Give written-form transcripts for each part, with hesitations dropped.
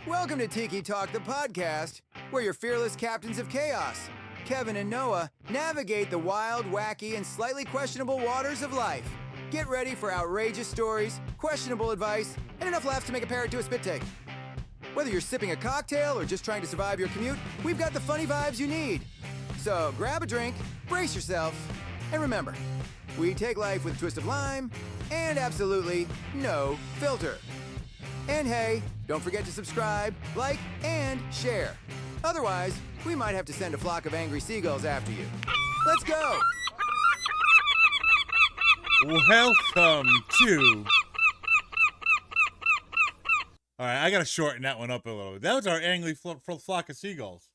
Welcome to Tiki Talk, the podcast, where your fearless captains of chaos, Kevin and Noah, navigate the wild, wacky, and slightly questionable waters of life. Get ready for outrageous stories, questionable advice, and enough laughs to make a parrot do a spit take. Whether you're sipping a cocktail or just trying to survive your commute, we've got the funny vibes you need. So grab a drink, brace yourself, and remember, we take life with a twist of lime and absolutely no filter. And hey, don't forget to subscribe, like, and share. Otherwise, we might have to send a flock of angry seagulls after you. Let's go! Welcome to... Alright, I gotta shorten that one up a little bit. That was our angry flock of seagulls.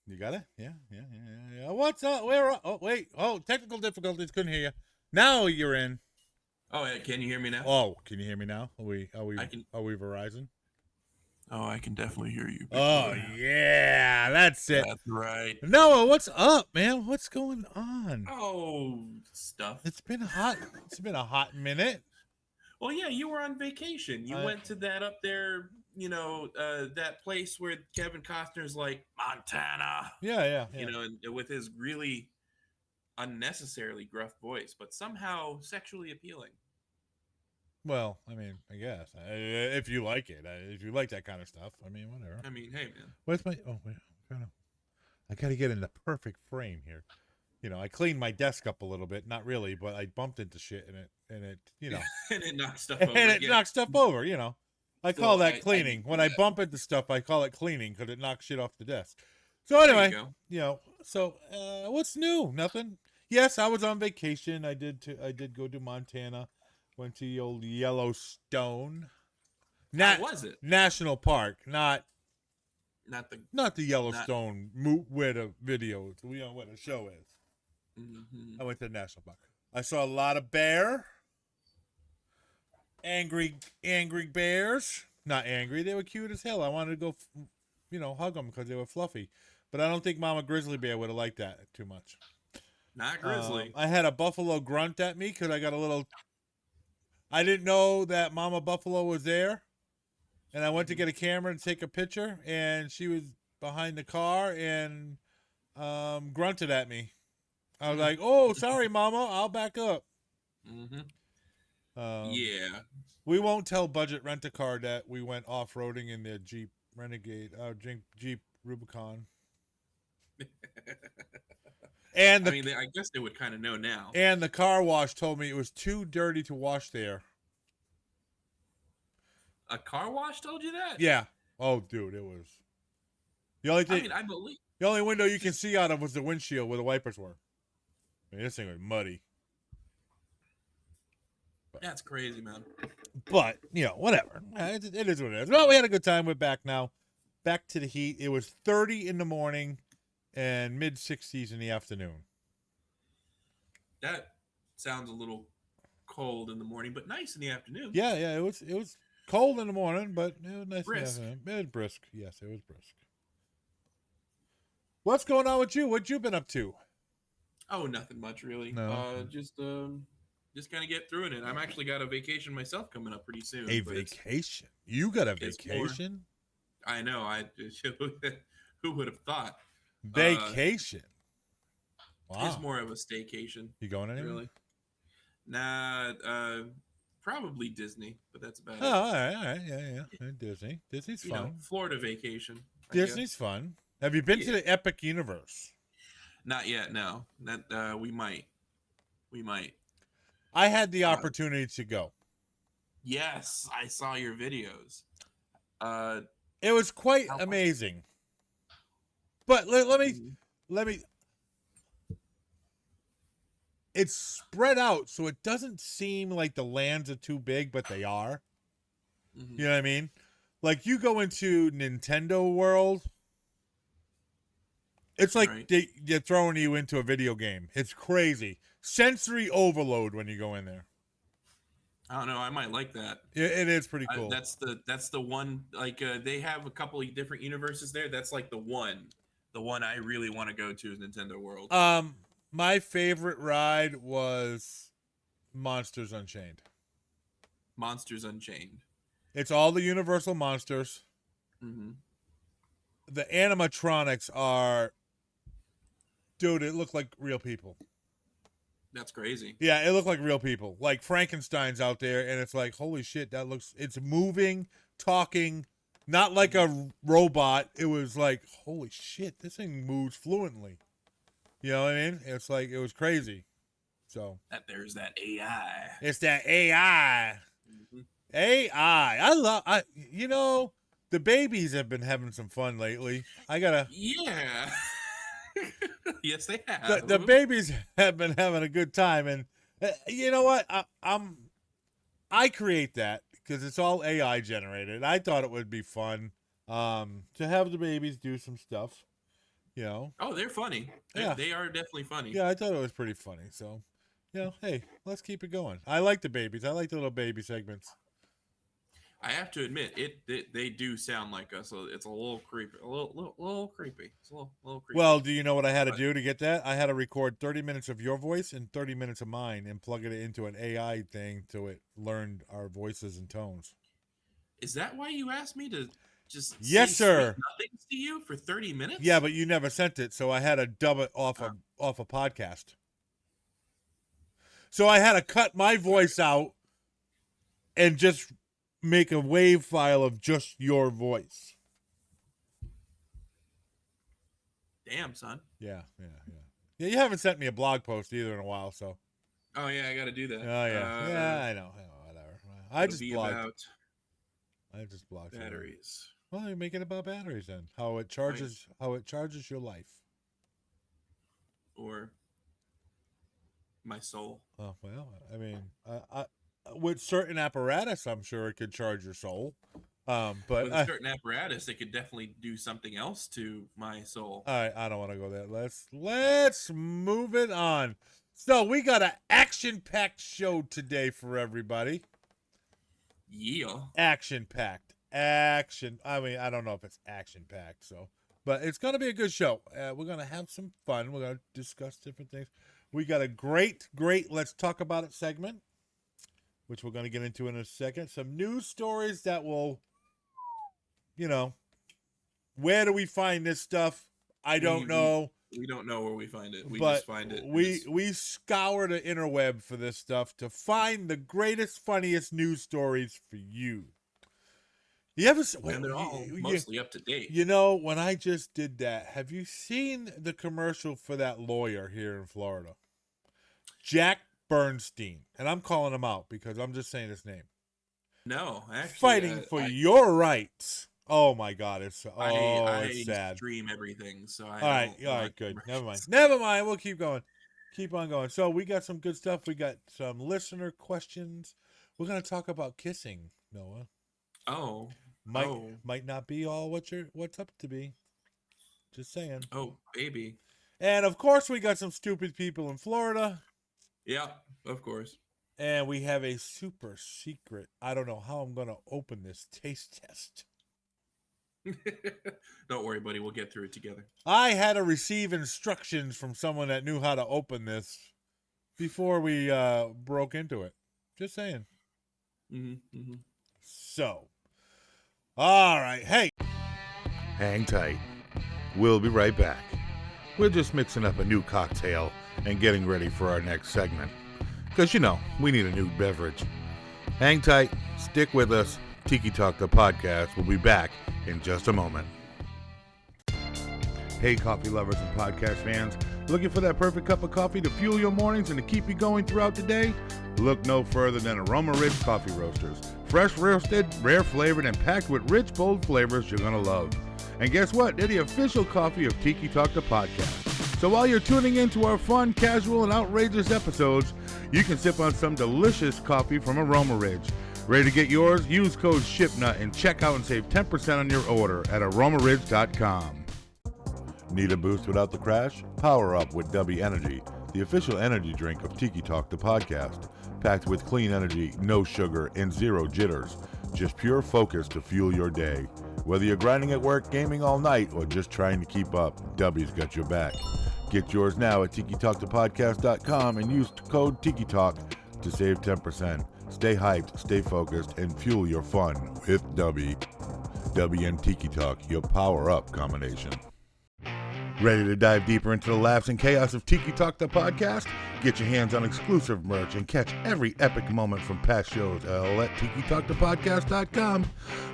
You got it? Yeah. What's up? Where? Oh, wait. Oh, technical difficulties. Couldn't hear you. Now you're in. Oh, can you hear me now? Oh, can you hear me now? Are we Verizon? Oh, I can definitely hear you. Oh, yeah. That's it. That's right. Noah, what's up, man? What's going on? Oh, stuff. It's been hot. It's been a hot minute. Well, yeah, you were on vacation. You went to that up there, that place where Kevin Costner's like, Montana. Yeah. And with his really unnecessarily gruff voice, but somehow sexually appealing. Well, I mean, I guess if you like it, if you like that kind of stuff, I mean, whatever. I mean, hey, man. Where's my? Oh, wait, I gotta get in the perfect frame here. I cleaned my desk up a little bit, not really, but I bumped into shit and it, and it knocked stuff over. And it knocked stuff over. I call that cleaning. When I bump into stuff, I call it cleaning because it knocks shit off the desk. So anyway, what's new? Nothing. Yes, I was on vacation. I did go to Montana. Went to the old Yellowstone. How was it? National Park, not the Yellowstone where the video, where the show is. Mm-hmm. I went to the National Park. I saw a lot of angry bears. Not angry, they were cute as hell. I wanted to go, hug them because they were fluffy. But I don't think Mama Grizzly Bear would have liked that too much. Not grizzly. I had a buffalo grunt at me because I got a little... I didn't know that Mama Buffalo was there. And I went to get a camera and take a picture. And she was behind the car and grunted at me. I was like, oh, sorry, Mama. I'll back up. Mm-hmm. Yeah. We won't tell Budget Rent-A-Car that we went off-roading in their Jeep Renegade, Jeep Rubicon. And I guess they would kind of know now. And the car wash told me it was too dirty to wash there. A car wash told you that? Yeah. Oh, dude, it was. The only thing. I believe. The only window you can see out of was the windshield where the wipers were. This thing was muddy. That's crazy, man. But, whatever. It is what it is. Well, we had a good time. We're back now. Back to the heat. It was 30 in the morning and mid-60s in the afternoon. That sounds a little cold in the morning, but nice in the afternoon. Yeah. It was cold in the morning, but it was nice brisk. In the afternoon. It was brisk. Yes, it was brisk. What's going on with you? What you been up to? Oh, nothing much really. No. Just kind of get through it. I'm actually got a vacation myself coming up pretty soon. A vacation? You got a vacation? I know. Who would have thought? Vacation. Wow. It's more of a staycation. You going anywhere? Really? Nah. Probably Disney, but that's about it. Oh, all right. Yeah. Disney's fun. Florida vacation. Disney's fun. Have you been to the Epic Universe? Not yet. No. That we might. I had the opportunity to go. Yes, I saw your videos. It was quite amazing. But let me. It's spread out, so it doesn't seem like the lands are too big, but they are. Mm-hmm. You know what I mean? Like you go into Nintendo World, it's like they're throwing you into a video game. It's crazy. Sensory overload when you go in there. I don't know. I might like that. It is pretty cool. That's the one. Like they have a couple of different universes there. That's like the one I really want to go to is Nintendo World. My favorite ride was Monsters Unchained. Monsters Unchained. It's all the Universal monsters. Mm-hmm. The animatronics are, dude, it looked like real people. That's crazy. Yeah, it looked like real people. Like Frankenstein's out there, and it's like, holy shit, it's moving, talking, not like a robot. It was like, holy shit, this thing moves fluently. You know what I mean? It's like, it was crazy. So. There's that AI. It's that AI. Mm-hmm. AI. The babies have been having some fun lately. Yeah. Yes, they have. The babies have been having a good time, and you know what? I create that because it's all AI generated. I thought it would be fun to have the babies do some stuff. You know. Oh, they're funny. Yeah. They are definitely funny. Yeah, I thought it was pretty funny. So, hey, let's keep it going. I like the babies. I like the little baby segments. I have to admit, they do sound like us. So it's a little creepy. A little creepy. It's a little creepy. Well, do you know what I had to do to get that? I had to record 30 minutes of your voice and 30 minutes of mine and plug it into an AI thing so it learned our voices and tones. Is that why you asked me to just yes, say sir. Nothing to you for 30 minutes? Yeah, but you never sent it, so I had to dub it off a podcast. So I had to cut my voice out and just make a wave file of just your voice. Damn, son. Yeah. Yeah, you haven't sent me a blog post either in a while, so. Oh, yeah, I got to do that. Oh, yeah. I know. Whatever. I just blocked batteries. Well, you make it about batteries then. How it charges your life. Or my soul. Oh, well, I mean, with certain apparatus, I'm sure it could charge your soul. But with a certain apparatus, it could definitely do something else to my soul. All right, I don't want to go there. Let's move it on. So we got an action-packed show today for everybody. Yeah. Action-packed. Action. I mean, I don't know if it's action-packed, but it's going to be a good show. We're going to have some fun. We're going to discuss different things. We got a great Let's Talk About It segment, which we're going to get into in a second. Some news stories that will, where do we find this stuff? I don't know. We don't know where we find it. We but just find it. We scour the interweb for this stuff to find the greatest, funniest news stories for you. And they're all mostly up to date. When I just did that, have you seen the commercial for that lawyer here in Florida? Jack Bernstein. And I'm calling him out because I'm just saying his name. No, actually. Fighting for your rights. Oh, my God. It's sad. I stream everything. So all right, good. Never mind. We'll keep going. Keep on going. So we got some good stuff. We got some listener questions. We're going to talk about kissing, Noah. Oh. Might not be all what's up to be. Just saying. Oh, baby. And of course we got some stupid people in Florida. Yeah, of course. And we have a super secret. I don't know how I'm going to open this taste test. Don't worry, buddy. We'll get through it together. I had to receive instructions from someone that knew how to open this before we broke into it. Just saying. Mm-hmm. So. All right. Hey. Hang tight. We'll be right back. We're just mixing up a new cocktail and getting ready for our next segment. Because, we need a new beverage. Hang tight. Stick with us. Tiki Talk, the podcast, will be back in just a moment. Hey, coffee lovers and podcast fans. Looking for that perfect cup of coffee to fuel your mornings and to keep you going throughout the day? Look no further than Aroma Ridge Coffee Roasters. Fresh roasted, rare flavored, and packed with rich, bold flavors you're going to love. And guess what? They're the official coffee of Tiki Talk, the podcast. So while you're tuning into our fun, casual, and outrageous episodes, you can sip on some delicious coffee from Aroma Ridge. Ready to get yours? Use code SHIPNUT and check out and save 10% on your order at aromaridge.com. Need a boost without the crash? Power up with W Energy, the official energy drink of Tiki Talk, the podcast. Packed with clean energy, no sugar, and zero jitters. Just pure focus to fuel your day. Whether you're grinding at work, gaming all night, or just trying to keep up, W's got your back. Get yours now at TikiTalkThePodcast.com and use code TikiTalk to save 10%. Stay hyped, stay focused, and fuel your fun with W. W and Tiki Talk, your power-up combination. Ready to dive deeper into the laughs and chaos of Tiki Talk, the podcast? Get your hands on exclusive merch and catch every epic moment from past shows all at TikiTalkThePodcast.com.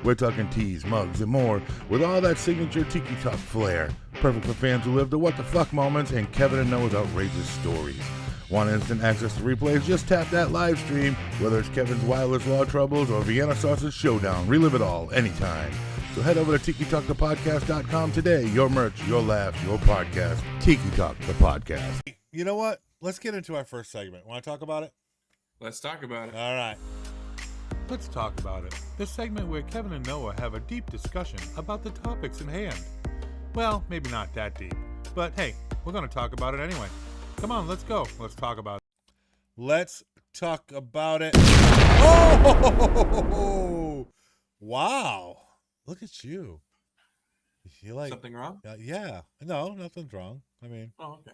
We're talking teas, mugs, and more with all that signature Tiki Talk flair. Perfect for fans who live the what the fuck moments and Kevin and Noah's outrageous stories. Want instant access to replays? Just tap that live stream. Whether it's Kevin's wireless law troubles or Vienna Sausage Showdown, relive it all anytime. So head over to TikiTalkThePodcast.com today. Your merch, your laughs, your podcast. Tiki Talk, the podcast. You know what? Let's get into our first segment. Want to talk about it? Let's talk about it. All right. Let's talk about it. The segment where Kevin and Noah have a deep discussion about the topics in hand. Well, maybe not that deep, but hey, we're going to talk about it anyway. Come on, let's go. Let's talk about it. Let's talk about it. Oh! Wow. Look at you. You like Something wrong? yeah. No, nothing's wrong. Oh, okay.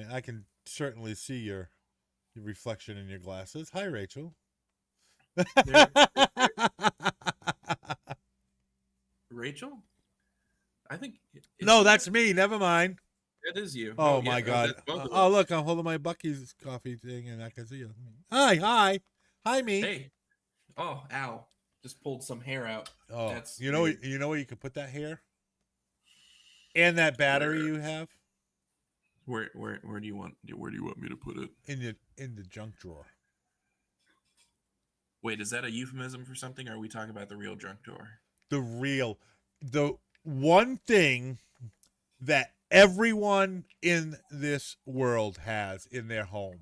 I can certainly see your reflection in your glasses. Hi, Rachel. Rachel? I think. No, that's me. Never mind. That is you. Oh, yeah, my God. that's both of Oh, us. look, I'm holding my Bucky's coffee thing, and I can see you. Hi, me. Hey. Oh, ow. Just pulled some hair out. Oh, That's you know weird. where you can put that hair? And that battery you have Where do you want me to put it? in the junk drawer. Wait, is that a euphemism for something? Or are we talking about the real junk drawer? The one thing that everyone in this world has in their home.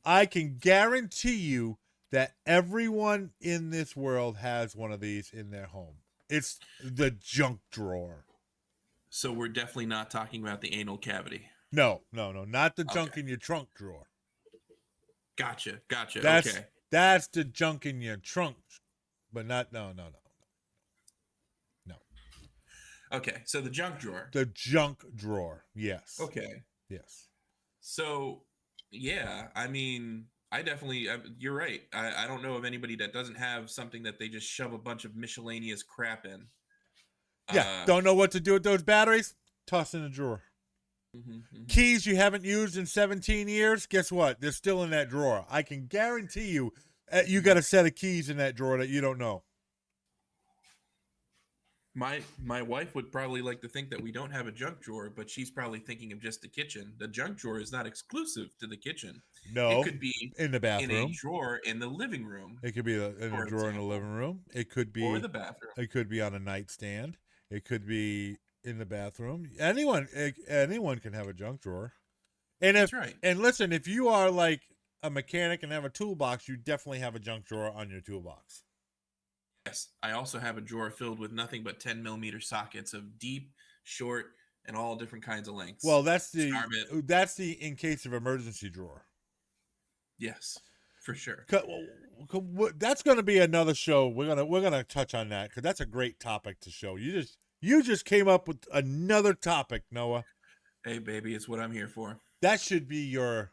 I can guarantee you that everyone in this world has one of these in their home. It's the junk drawer. So we're definitely not talking about the anal cavity. No, not the junk in your trunk drawer. Gotcha. Okay. That's the junk in your trunk, but not no. Okay, so the junk drawer. The junk drawer, yes. Okay. Yes. So, yeah, I mean, I definitely, you're right. I don't know of anybody that doesn't have something that they just shove a bunch of miscellaneous crap in. Yeah, don't know what to do with those batteries? Toss in a drawer. Keys you haven't used in 17 years? Guess what? They're still in that drawer. I can guarantee you, you got a set of keys in that drawer that you don't know. My wife would probably like to think that we don't have a junk drawer, but she's probably thinking of just the kitchen. The junk drawer is not exclusive to the kitchen. No, it could be in the bathroom. In a drawer in the living room. It could be in a drawer in the living room. It could be or the bathroom. It could be on a nightstand. It could be in the bathroom. Anyone can have a junk drawer. And That's right. And listen, if you are like a mechanic and have a toolbox, you definitely have a junk drawer on your toolbox. Yes, I also have a drawer filled with nothing but 10 millimeter sockets of deep, short, and all different kinds of lengths. Well, that's the in case of emergency drawer. Yes, for sure. That's going to be another show. We're gonna touch on that because that's a great topic to show. You just came up with another topic, Noah. Hey, baby, it's what I'm here for. That should be your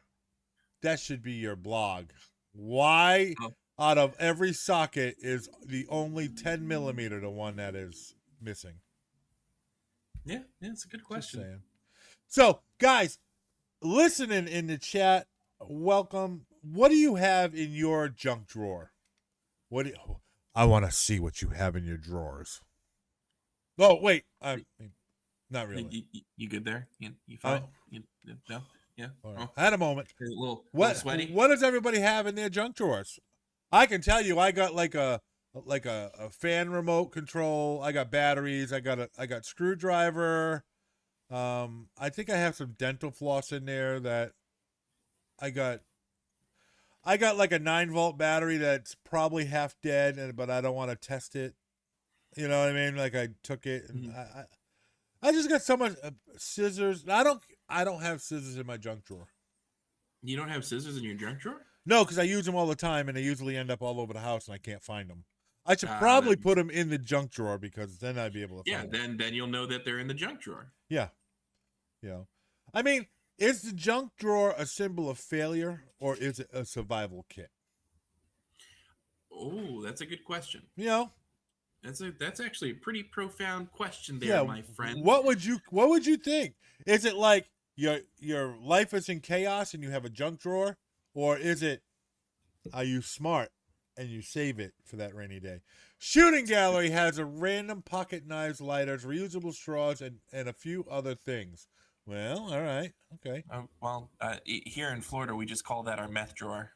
blog. Why? Out of every socket is the only 10 millimeter the one that is missing? Yeah, it's a good question. So, guys, listening in the chat, welcome. What do you have in your junk drawer? I want to see what you have in your drawers. Oh, wait. Not really. You good there? You fine? No? Yeah? All right. I had a moment. A little sweaty? What does everybody have in their junk drawers? I can tell you, I got like a fan remote control. I got batteries. I got screwdriver. I think I have some dental floss in there that I got like a 9-volt battery that's probably half dead, but I don't want to test it. You know what I mean? Like I took it and I just got so much scissors. I don't have scissors in my junk drawer. You don't have scissors in your junk drawer? No, because I use them all the time, and they usually end up all over the house, and I can't find them. I should probably put them in the junk drawer because then I'd be able to find them. Then you'll know that they're in the junk drawer. Yeah. I mean, is the junk drawer a symbol of failure, or is it a survival kit? Oh, that's a good question. That's actually a pretty profound question there, Yeah, my friend. what would you think? Is it like your life is in chaos and you have a junk drawer, or is it are you smart and you save it for that rainy day? Shooting Gallery has a random pocket knives, lighters, reusable straws, and a few other things. Well, all right, okay. Here in Florida, we just call that our meth drawer.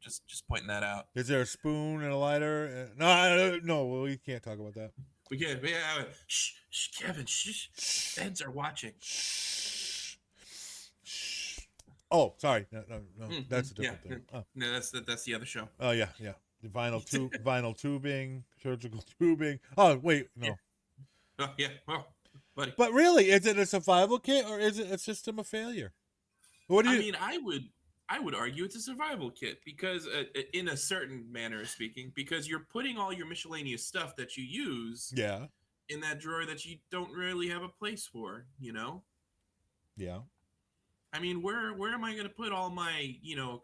Just pointing that out. Is there a spoon and a lighter? No, well, we can't talk about that. We can't. Yeah, shh, Kevin, shh. Feds are watching. Shh. Oh, sorry. No, that's a different thing. Oh. No, that's the other show. Oh yeah. The vinyl tubing, surgical tubing. Oh wait, no. Yeah. Oh yeah, well, buddy. But really, is it a survival kit or is it a system of failure? What do you? I mean, I would argue it's a survival kit because, in a certain manner of speaking, because you're putting all your miscellaneous stuff that you use, Yeah. in that drawer that you don't really have a place for. Yeah. I mean, where am I going to put all my,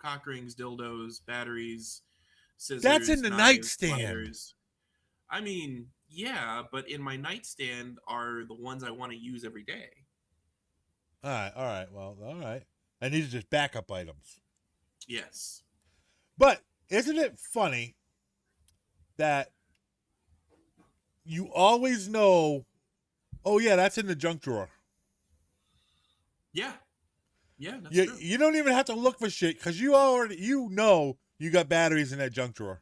cock rings, dildos, batteries, scissors? That's in the knives, nightstand. pliers? I mean, yeah, but in my nightstand are the ones I want to use every day. All right. Well, all right. And these are just backup items. Yes. But isn't it funny that you always know, oh yeah, that's in the junk drawer. Yeah. Yeah, that's true. You don't even have to look for shit because you know you got batteries in that junk drawer.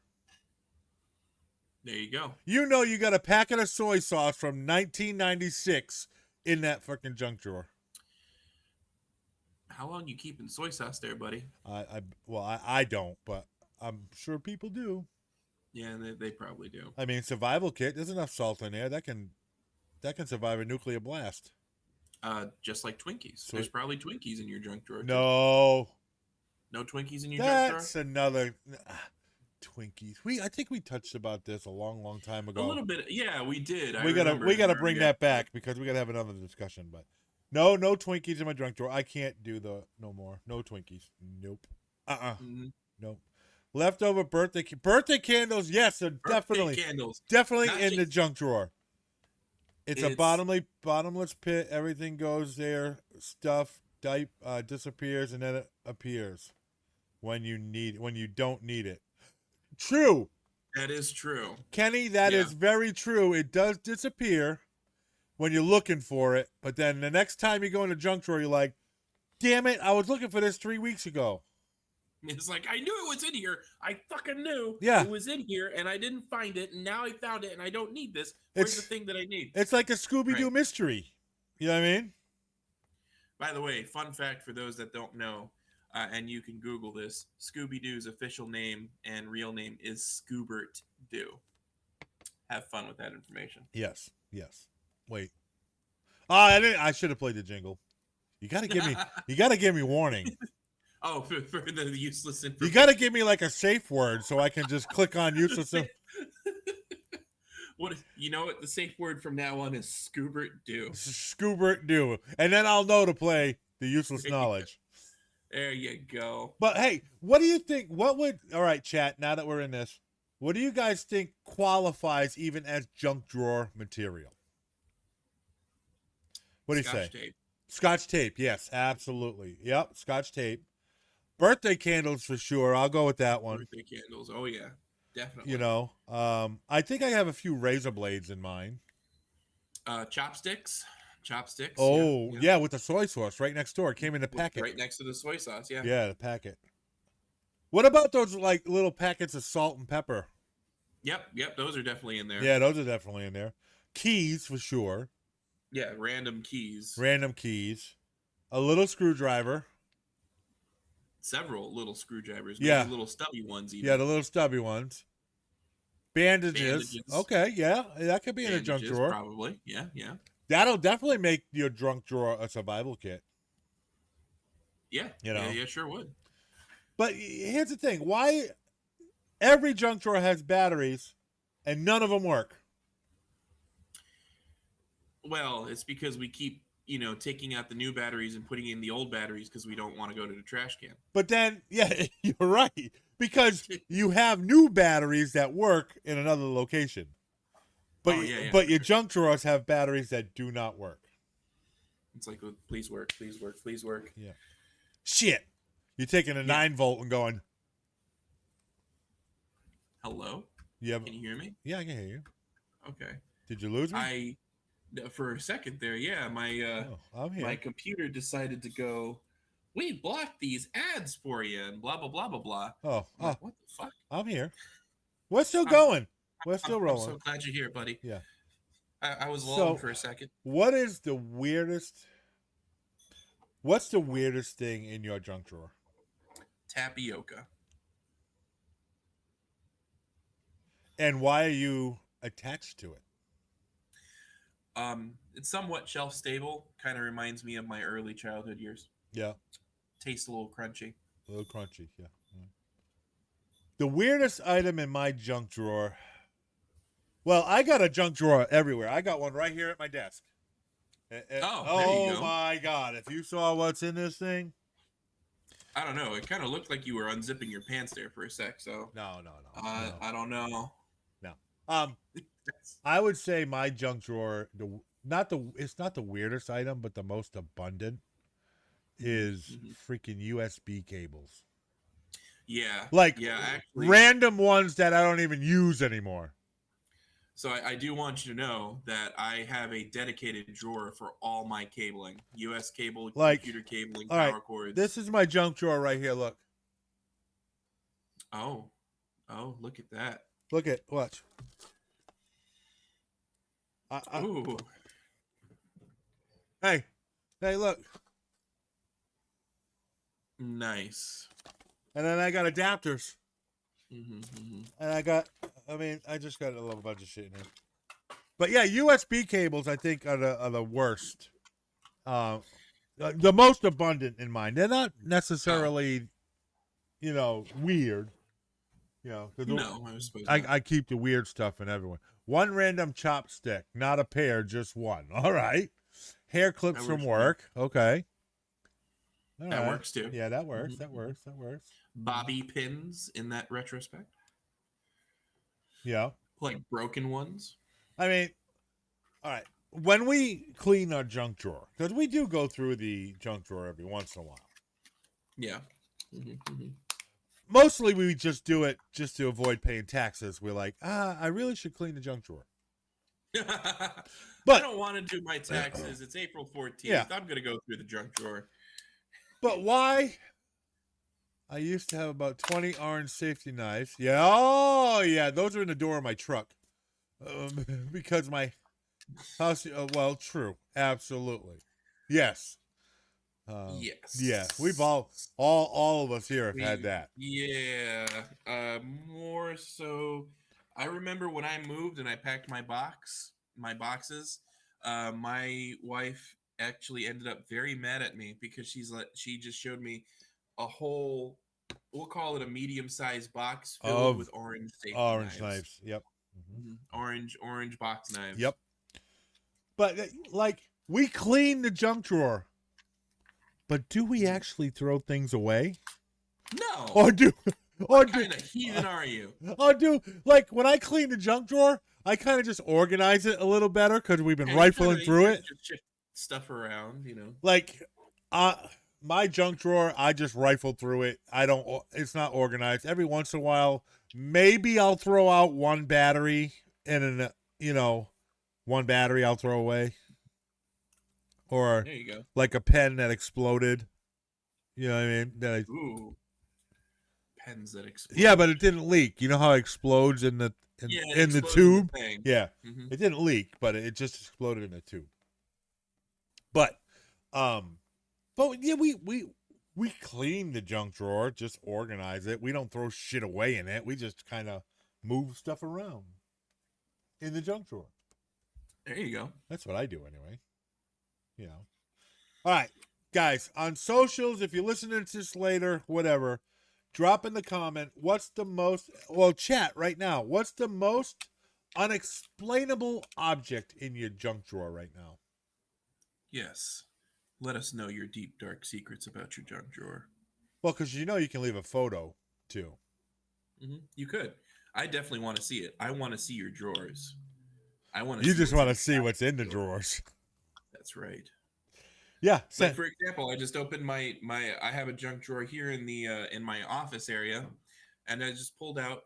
There you go. You know you got a packet of soy sauce from 1996 in that fucking junk drawer. How long you keeping soy sauce there, buddy? I don't, but I'm sure people do. Yeah, they probably do. I mean, survival kit. There's enough salt in there that can survive a nuclear blast. Just like Twinkies. There's probably Twinkies in your junk drawer. No. No Twinkies in your junk drawer? That's another Twinkies. I think we touched about this a long time ago. A little bit. Yeah, we did. We gotta bring that back because we gotta have another discussion. But no Twinkies in my junk drawer. I can't do no more. No Twinkies. Nope. Mm-hmm. Nope. Leftover birthday candles. Yes, they're definitely Not in the junk drawer. It's a bottomless pit. Everything goes there. Stuff disappears and then it appears when you don't need it. True. That is true. Kenny, that is very true. It does disappear when you're looking for it, but then the next time you go in the junk drawer, you're like, damn it, I was looking for this 3 weeks ago. It's like, I knew it was in here. I fucking knew it was in here, and I didn't find it, and now I found it, and I don't need this. Where's the thing that I need? It's like a Scooby-Doo mystery. You know what I mean? By the way, fun fact for those that don't know, and you can Google this, Scooby-Doo's official name and real name is Scoobert Doo. Have fun with that information. Yes. Wait. I should have played the jingle. You gotta give me warning. Oh, for the useless information. You gotta give me like a safe word so I can just click on useless. What the safe word from now on is Scoobert Doo. Scoobert Doo. And then I'll know to play the useless knowledge. There you go. But hey, what do you think? All right, chat, now that we're in this, what do you guys think qualifies even as junk drawer material? What do you say? Tape. Scotch tape, yes, absolutely. Yep, Scotch tape. Birthday candles for sure. I'll go with that one. Birthday candles. Oh yeah, definitely. I think I have a few razor blades in mine. Chopsticks. Oh yeah, with the soy sauce right next door. It came in the packet. Right next to the soy sauce. Yeah. Yeah, the packet. What about those like little packets of salt and pepper? Yep. Those are definitely in there. Yeah, those are definitely in there. Keys for sure. Yeah, random keys. A little screwdriver. Several little screwdrivers. Yeah. Maybe little stubby ones even. Yeah, the little stubby ones. Bandages. Okay, yeah. That could be in a junk drawer. Probably. Yeah. That'll definitely make your junk drawer a survival kit. Yeah. Yeah, sure would. But here's the thing. Why every junk drawer has batteries and none of them work? Well, it's because we keep, taking out the new batteries and putting in the old batteries because we don't want to go to the trash can. But then, yeah, you're right. Because you have new batteries that work in another location. But Oh, yeah, but your junk drawers have batteries that do not work. It's like, please work, please work, please work. Yeah. Shit. You're taking a 9-volt and going. Hello? Yeah. Can you hear me? Yeah, I can hear you. Okay. Did you lose me? For a second there, yeah, I'm here. my computer decided to go, we blocked these ads for you and blah, blah, blah, blah, blah. Oh, I'm like, what the fuck? I'm here. We're still going. We're still rolling. I'm so glad you're here, buddy. Yeah. I was alone for a second. What's the weirdest thing in your junk drawer? Tapioca. And why are you attached to it? It's somewhat shelf stable. Kind of reminds me of my early childhood years. Yeah. Tastes a little crunchy. A little crunchy, yeah. The weirdest item in my junk drawer. Well, I got a junk drawer everywhere. I got one right here at my desk. There you go. Oh my God. If you saw what's in this thing. I don't know. It kind of looked like you were unzipping your pants there for a sec. So No. I don't know. No. I would say my junk drawer, it's not the weirdest item, but the most abundant is freaking USB cables. Yeah. Like actually, random ones that I don't even use anymore. So I do want you to know that I have a dedicated drawer for all my cabling. US cable, computer cabling, power cords. This is my junk drawer right here, look. Oh, look at that. Watch. Ooh. Hey, look. Nice. And then I got adapters. And I just got a little bunch of shit in here. But yeah, USB cables I think are the worst. The most abundant in mine. They're not necessarily, weird. No, I was supposed I keep the weird stuff in everyone. One random chopstick, not a pair, just one. All right. Hair clips from work. Okay. All that right. works too. Yeah, that works. That works. Bobby pins in that retrospect. Yeah. Like broken ones. I mean, all right. When we clean our junk drawer, because we do go through the junk drawer every once in a while. Yeah. Mostly we just do it just to avoid paying taxes. We're like, I really should clean the junk drawer. But I don't want to do my taxes. It's April 14th. Yeah. I'm going to go through the junk drawer. But why? I used to have about 20 orange safety knives. Yeah. Oh, yeah. Those are in the door of my truck. Because my house. Well, true. Absolutely. Yes. Yes. Yeah. We've all of us here have had that. Yeah. More so. I remember when I moved and I packed my boxes. My wife actually ended up very mad at me because she just showed me a whole, we'll call it a medium-sized box filled with orange safety knives. Yep. Orange box knives. Yep. But we clean the junk drawer, but do we actually throw things away? No. What kind of heathen are you? When I clean the junk drawer, I kind of just organize it a little better because we've been rifling through it. Just shift stuff around, My junk drawer, I just rifle through it. It's not organized. Every once in a while, maybe I'll throw out one battery and one battery I'll throw away. Or there you go. Like a pen that exploded. You know what I mean? Ooh. Pens that explode. Yeah, but it didn't leak. You know how it explodes in the tube? Yeah. Mm-hmm. It didn't leak, but it just exploded in the tube. But yeah, we clean the junk drawer, just organize it. We don't throw shit away in it. We just kind of move stuff around in the junk drawer. There you go. That's what I do anyway. All right, guys, on socials, if you're listening to this later, whatever, drop in the comment, chat right now. What's the most unexplainable object in your junk drawer right now? Yes. Let us know your deep, dark secrets about your junk drawer. Well, because you can leave a photo, too. Mm-hmm. You could. I definitely want to see it. I want to see your drawers. I want to. You just want to see what's in the drawers. That's right. Yeah. Like, for example, I just opened my I have a junk drawer here in the in my office area, and I just pulled out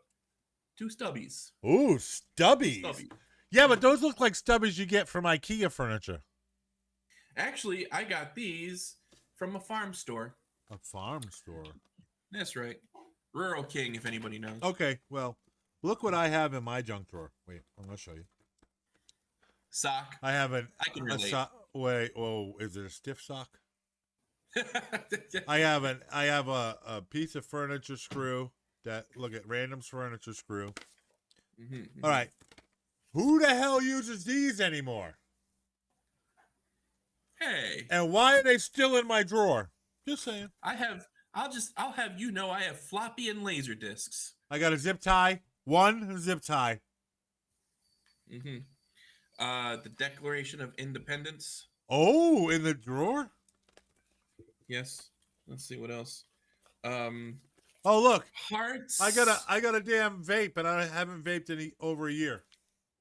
2 stubbies. Ooh, stubbies. Yeah, but those look like stubbies you get from IKEA furniture. Actually, I got these from a farm store. A farm store. That's right. Rural King, if anybody knows. Okay, well, look what I have in my junk drawer. Wait, I'm going to show you. Sock. I have I can relate. Wait, oh, is it a stiff sock? I have a piece of furniture screw that, look at random furniture screw. Mm-hmm. All right. Who the hell uses these anymore? Hey. And why are they still in my drawer? Just saying. I'll have you know I have floppy and laser discs. I got a zip tie. One zip tie. Mm-hmm. The Declaration of Independence. Oh, in the drawer? Yes. Let's see what else. Oh, look. Hearts. I got a damn vape, and I haven't vaped in over a year.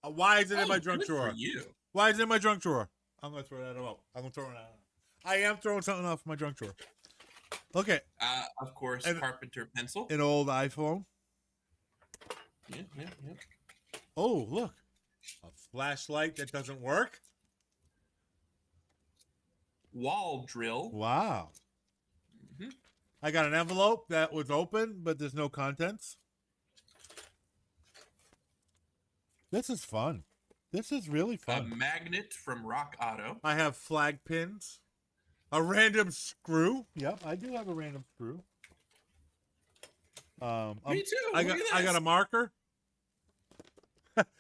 Why is it in my junk drawer? For you. Why is it in my junk drawer? I'm gonna throw that out. I am throwing something off my junk drawer. Okay. Of course, carpenter pencil. An old iPhone. Yeah. Oh, look. A flashlight that doesn't work. Wall drill. Wow. Mm-hmm. I got an envelope that was open, but there's no contents. This is fun. This is really fun. A magnet from Rock Auto. I have flag pins. A random screw. Yep, I do have a random screw. Me too. I got a marker.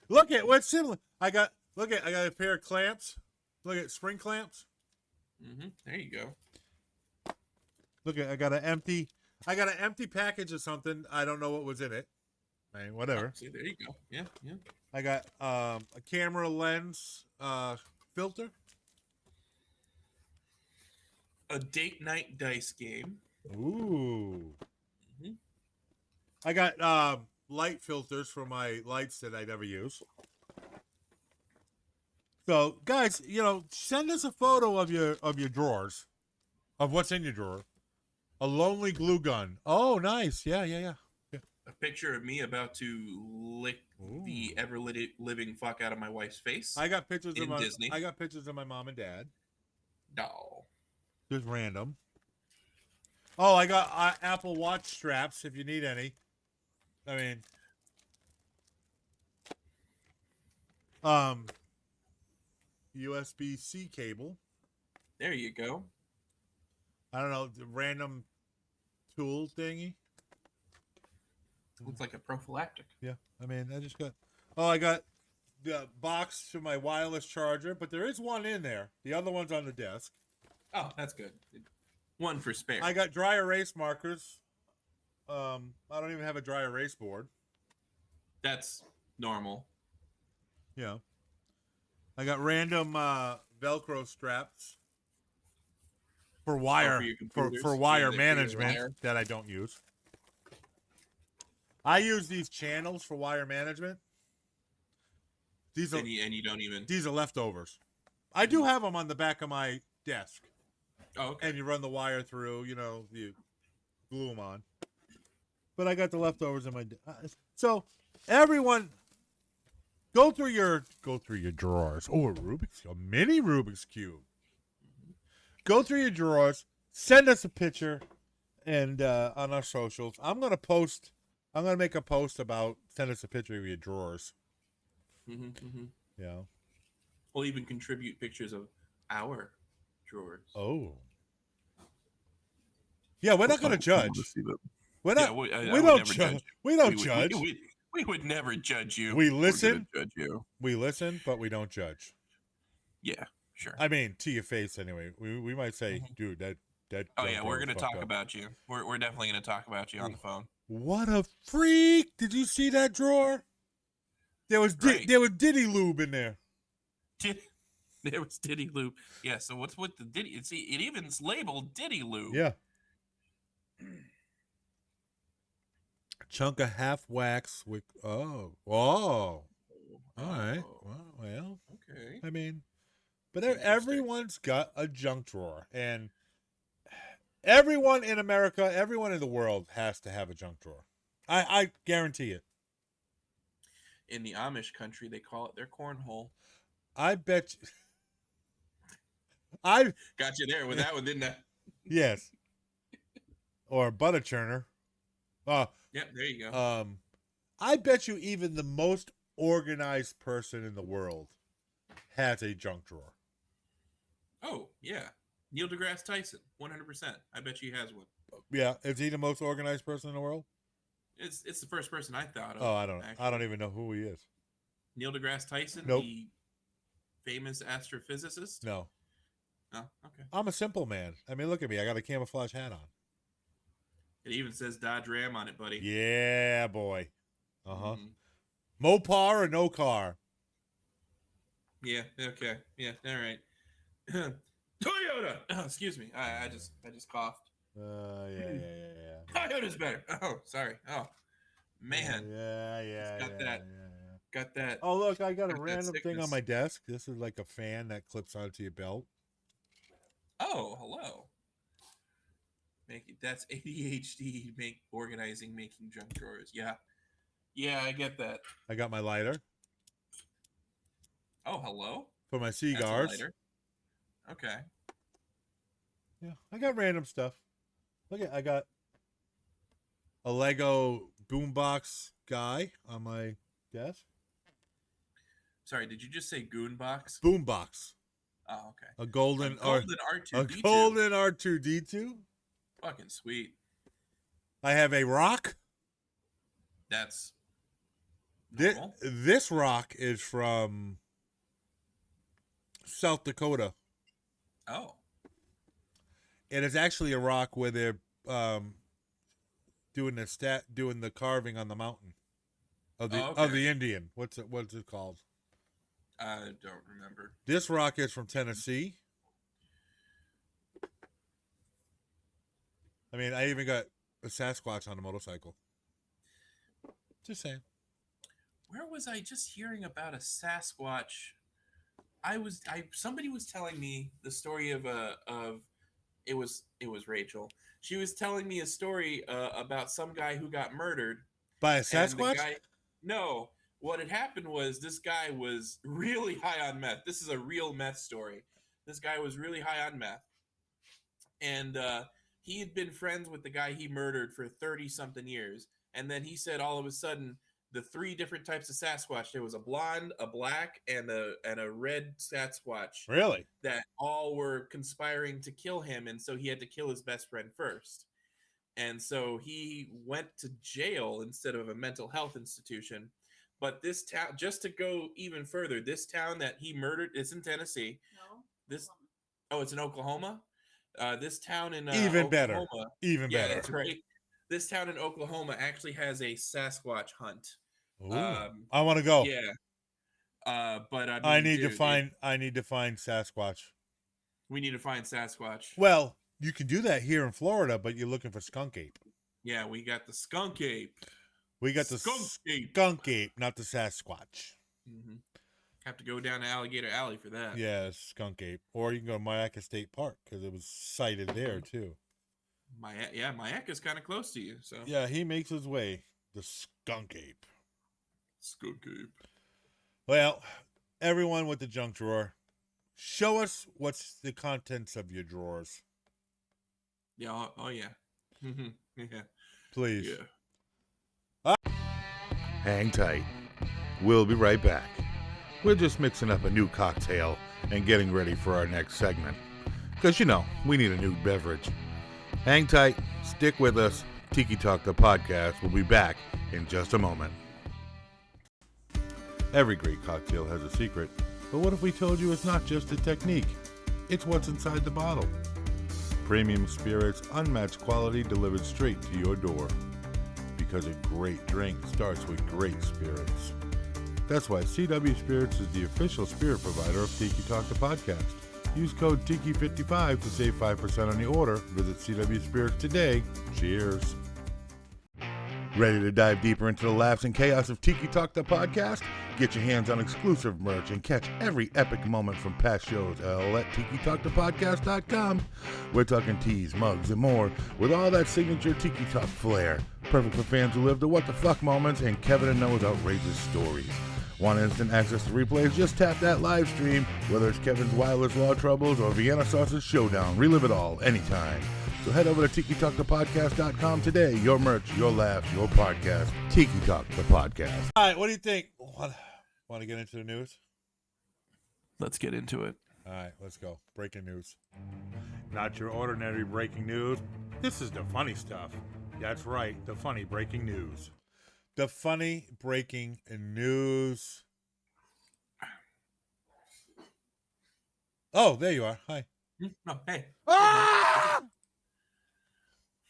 Look at what's similar. I got a pair of clamps. Look at spring clamps. Mm-hmm. There you go. Look at I got an empty package of something. I don't know what was in it. I mean, whatever. See, there you go. Yeah. I got a camera lens filter. A date night dice game. Ooh. Mm-hmm. I got light filters for my lights that I never use. So, guys, send us a photo of your drawers, of what's in your drawer. A lonely glue gun. Oh, nice. Yeah. A picture of me about to lick the ever-living fuck out of my wife's face. I got pictures in of Disney. I got pictures of my mom and dad. No. Just random. Oh, I got Apple Watch straps if you need any. I mean, USB-C cable. There you go. I don't know, the random tool thingy. Looks like a prophylactic. Yeah, I mean, I just got. Oh, I got the box to my wireless charger, but there is one in there. The other one's on the desk. Oh, that's good. One for spare. I got dry erase markers. I don't even have a dry erase board. That's normal. Yeah. I got random Velcro straps for wire for wire management that I don't use. I use these channels for wire management. These are and you don't even. These are leftovers. I do have them on the back of my desk. Oh, okay. And you run the wire through. You glue them on. But I got the leftovers in my. So everyone, go through your drawers. Oh, a mini Rubik's cube. Go through your drawers. Send us a picture, and on our socials, I'm gonna make a post about send us a picture of your drawers. Mm-hmm. Yeah. We'll even contribute pictures of our drawers. Oh. Yeah, we're not gonna judge. We're not. We don't judge. We don't judge. We would never judge you. We listen. Judge you. We listen, but we don't judge. Yeah, sure. I mean, to your face, anyway. We might say, dude, that. Oh yeah, we're gonna talk about you. We're definitely gonna talk about you on the phone. What a freak! Did you see that drawer? There was Diddy Lube in there. There was Diddy Lube. Yeah. So what's with the Diddy? See, it even's labeled Diddy Lube. Yeah. Chunk of half wax with. Oh. All right. Oh, Well, okay. I mean, but Interesting. everyone's got a junk drawer, and everyone in America, everyone in the world has to have a junk drawer. I guarantee it. In the Amish country, they call it their cornhole. I bet you. I Got you there with that one, didn't I? yes. Or butter churner. Yep, there you go. I bet you even the most organized person in the world has a junk drawer. Oh, yeah. Neil deGrasse Tyson, 100%. I bet you he has one. Yeah, is he the most organized person in the world? It's the first person I thought of. Oh, I don't actually. even know who he is. Neil deGrasse Tyson, Nope. the famous astrophysicist. No. Oh, okay. I'm a simple man. I mean, look at me. I got a camouflage hat on. It even says Dodge Ram on it, buddy. Yeah, boy. Uh-huh. Mhm. Mopar or no car? Yeah. Okay. Yeah. All right. Toyota. Oh, excuse me. I just coughed. Yeah. Toyota's better. Oh, sorry. Oh, man. Yeah. Got that. Oh, look, I got a Got that random thing on sickness. my desk. This is like a fan that clips onto your belt. Oh, hello. That's ADHD. Making junk drawers. Yeah, I get that. I got my lighter Oh, hello. for my That's a cigars. lighter. Okay. Yeah, I got random stuff. Look at, I got a Lego boombox guy on my desk. Sorry, did you just say goon box? Boombox. Oh, okay. A golden R2D2. golden R2D2. Fucking sweet. I have a rock. That's This, normal. this rock is from South Dakota. Oh. It is actually a rock where they're doing the carving on the mountain of the Oh, okay. Indian. What's it called? I don't remember. This rock is from Tennessee. I mean, I even got a Sasquatch on a motorcycle. Just saying. Where was I just hearing about a Sasquatch? Somebody was telling me the story of it was Rachel. She was telling me a story about some guy who got murdered By a and Sasquatch? No, what had happened was this guy was really high on meth. This is a real meth story. This guy was really high on meth, and he had been friends with the guy he murdered for 30-something years. And then he said all of a sudden the 3 different types of Sasquatch. There was a blonde, a black, and a red Sasquatch. Really? That all were conspiring to kill him, and so he had to kill his best friend first. And so he went to jail instead of a mental health institution. But this town, just to go even further, this town that he murdered, it's in Tennessee. No. It's in Oklahoma. This town in Even Oklahoma, better. Even yeah, better. that's right. This town in Oklahoma actually has a Sasquatch hunt. Ooh, I want to go. Yeah. But I mean, I need to find Sasquatch. We need to find Sasquatch. Well, you can do that here in Florida, but you're looking for skunk ape. Yeah, we got the skunk ape. We got the skunk ape, not the Sasquatch. Mm-hmm. Have to go down to Alligator Alley for that. Yeah, skunk ape. Or you can go to Mayaca State Park because it was sighted there too. Mayaca's kind of close to you. So yeah, he makes his way. The skunk ape. Skunk ape. Well, everyone with the junk drawer, show us what's the contents of your drawers. Yeah. Oh yeah. Yeah. Please. Yeah. Hang tight. We'll be right back. We're just mixing up a new cocktail and getting ready for our next segment. Because, we need a new beverage. Hang tight. Stick with us. Tiki Talk, the podcast, will be back in just a moment. Every great cocktail has a secret. But what if we told you it's not just a technique? It's what's inside the bottle. Premium spirits, unmatched quality delivered straight to your door. Because a great drink starts with great spirits. That's why CW Spirits is the official spirit provider of Tiki Talk, the podcast. Use code TIKI55 to save 5% on your order. Visit CW Spirits today. Cheers. Ready to dive deeper into the laughs and chaos of Tiki Talk, the podcast? Get your hands on exclusive merch and catch every epic moment from past shows all at TikiTalkThePodcast.com. We're talking teas, mugs, and more with all that signature Tiki Talk flair. Perfect for fans who live the what the fuck moments and Kevin and Noah's outrageous stories. Want instant access to replays? Just tap that live stream. Whether it's Kevin's wireless law troubles or Vienna Sausage Showdown, relive it all anytime. So head over to TikiTalkThePodcast.com today. Your merch, your laughs, your podcast. Tiki Talk the Podcast. All right, what do you think? Want to get into the news? Let's get into it. All right, let's go. Breaking news. Not your ordinary breaking news. This is the funny stuff. That's right, the funny breaking news. The funny breaking news. Oh, there you are. Hi. Oh, hey. Ah!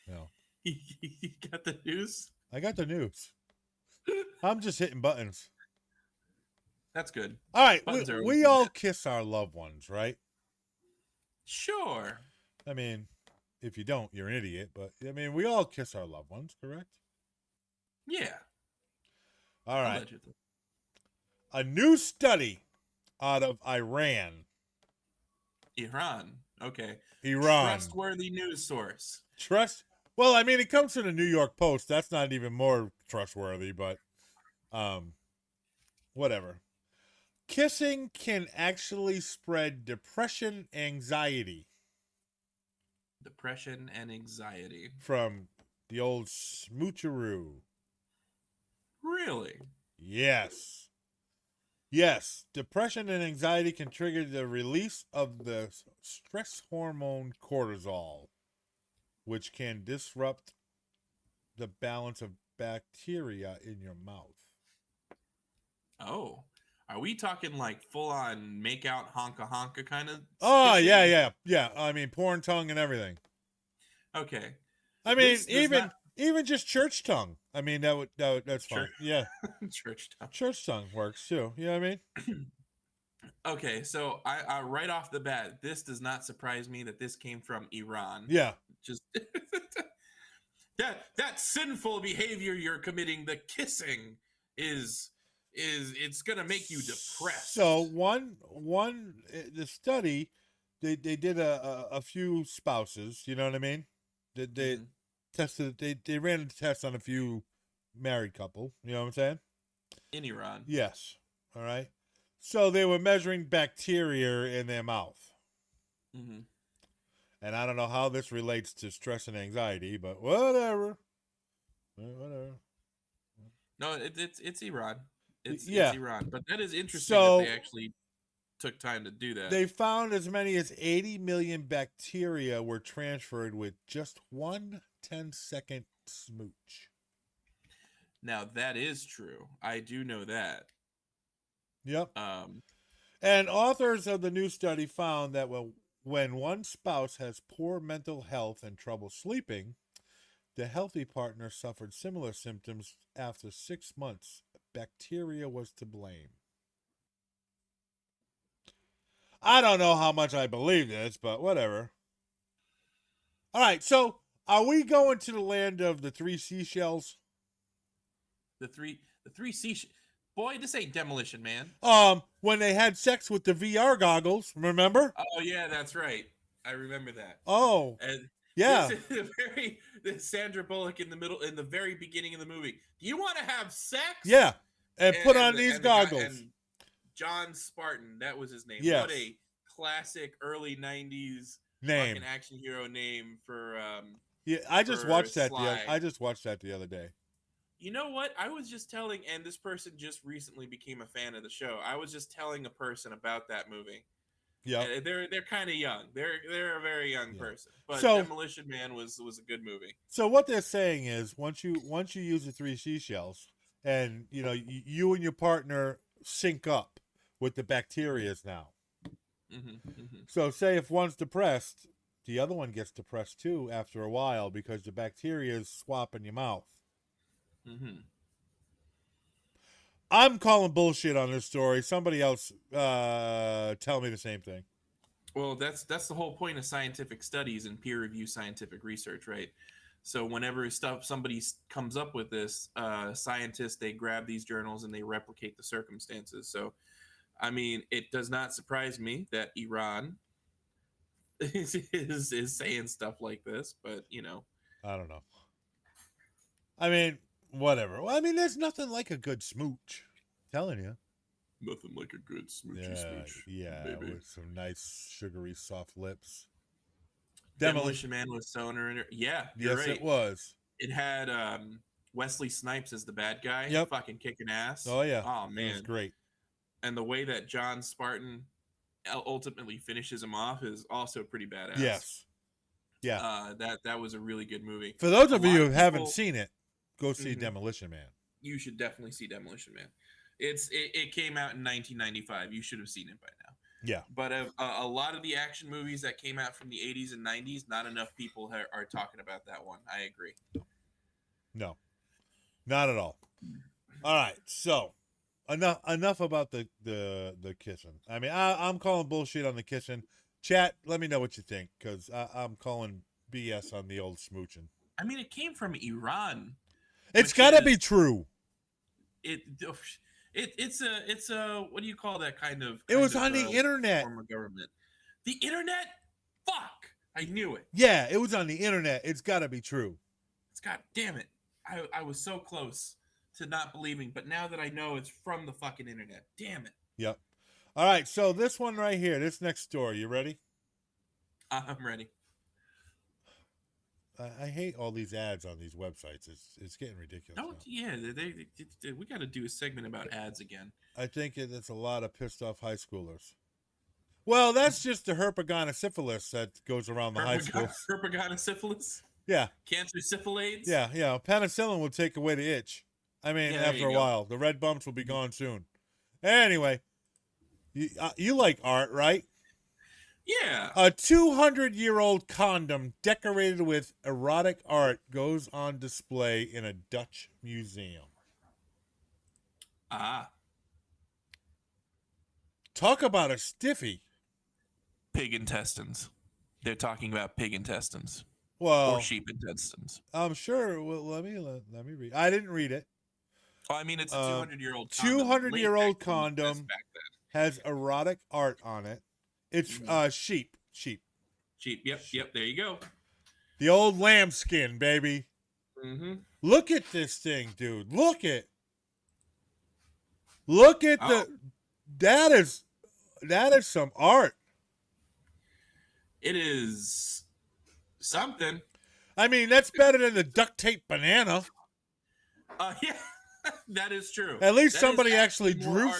No. You got the news? I got the news. I'm just hitting buttons. That's good. All right, Buttons are we all kiss our loved ones, right? Sure. I mean, if you don't, you're an idiot. But, I mean, we all kiss our loved ones, correct? Yeah. All right. Allegedly. A new study out of Iran. Okay. Iran. Trustworthy news source. Well, I mean, it comes from the New York Post. That's not even more trustworthy, but whatever. Kissing can actually spread depression, anxiety. Depression and anxiety. From the old smoocheroo. Really? Yes. Yes. Depression and anxiety can trigger the release of the stress hormone cortisol, which can disrupt the balance of bacteria in your mouth. Oh. Are we talking like full on make out honka kind of? Oh, kissing? yeah. I mean, porn tongue and everything. Okay. I mean, This does even just church tongue. I mean, that's fine. Church. Yeah. Church tongue. Church tongue works too. You know what I mean? Okay, so I right off the bat, this does not surprise me that this came from Iran. Yeah. Just that sinful behavior you're committing, the kissing is it's gonna make you depressed. So the study, they did a few spouses. You know what I mean? They tested. They ran a test on a few married couple. You know what I'm saying? In Iran. Yes. All right. So they were measuring bacteria in their mouth. Mm-hmm. And I don't know how this relates to stress and anxiety, but whatever. Whatever. No, it's Iran. It's Iran. But that is interesting So, that they actually took time to do that. They found as many as 80 million bacteria were transferred with just one 10-second smooch. Now that is true. I do know that. Yep. And authors of the new study found that when one spouse has poor mental health and trouble sleeping, the healthy partner suffered similar symptoms after 6 months. Bacteria was to blame. I don't know how much I believe this, but whatever. All right, so are we going to the land of the three seashells? The three seashells. Boy, this ain't Demolition Man. When they had sex with the VR goggles, remember? Oh yeah, that's right. I remember that. Oh, and yeah. The Sandra Bullock in the very beginning of the movie. Do you want to have sex? Yeah, and put on these goggles. And John Spartan, that was his name. Yes. What a classic early '90s name, fucking action hero name for. Yeah, I just watched that. Sly. I just watched that the other day. You know what? I was just telling, and this person just recently became a fan of the show. I was just telling a person about that movie. Yeah, they're kind of young. They're a very young person. But So- Demolition Man was a good movie. So what they're saying is, once you use the three seashells, and you and your partner sync up with the bacterias now. So say if one's depressed, the other one gets depressed too after a while because the bacteria swap in your mouth. I'm calling bullshit on this story. Somebody else tell me the same thing. Well, that's the whole point of scientific studies and peer-reviewed scientific research, right? So whenever somebody comes up with this, scientists, they grab these journals and they replicate the circumstances. So, I mean, it does not surprise me that Iran is saying stuff like this, but I don't know. I mean, whatever. Well, I mean, there's nothing like a good smooch. I'm telling you. nothing like a good smoochy smooch, baby. With some nice sugary soft lips. Demolition Man was Stoner. Yeah, you're yes, right. it was. It had Wesley Snipes as the bad guy. Yep. Fucking kicking ass. Oh yeah. Oh man, it was great. And the way that John Spartan ultimately finishes him off is also pretty badass. Yes. Yeah. That was a really good movie. For those of you who haven't seen it, go see Demolition Man. You should definitely see Demolition Man. It came out in 1995. You should have seen it by now. Yeah. But a lot of the action movies that came out from the 80s and 90s, not enough people are talking about that one. I agree. No. Not at all. All right. So, enough about the kissing. I mean, I'm calling bullshit on the kissing. Chat, let me know what you think, because I'm calling BS on the old smooching. I mean, it came from Iran. It's got to be true. It's a what do you call that kind of? It was on the internet. Form of government. The internet? Fuck! I knew it. Yeah, it was on the internet. It's got to be true. Damn it! I was so close to not believing, but now that I know it's from the fucking internet, damn it. Yep. All right, so this one right here, this next story, you ready? I'm ready. I hate all these ads on these websites. It's getting ridiculous. Oh yeah, we got to do a segment about ads again. I think it's a lot of pissed off high schoolers. Well, that's just the herpetogonosyphilis that goes around the high schools. Herpetogonosyphilis? Yeah. Cancer syphilades? Yeah. Penicillin will take away the itch. I mean, after a while, the red bumps will be gone soon. Anyway, you like art, right? Yeah. A 200-year-old condom decorated with erotic art goes on display in a Dutch museum. Ah. Talk about a stiffy. Pig intestines. They're talking about pig intestines. Well, or sheep intestines. I'm sure. Well, let me read. I didn't read it. Oh, I mean, it's a 200-year-old condom. 200-year-old condom has erotic art on it. It's sheep. Sheep. Yep. There you go. The old lambskin, baby. Mm-hmm. Look at this thing, dude. Look at the. That is some art. It is something. I mean, that's better than the duct tape banana. Yeah. That is true. At least that somebody actually more drew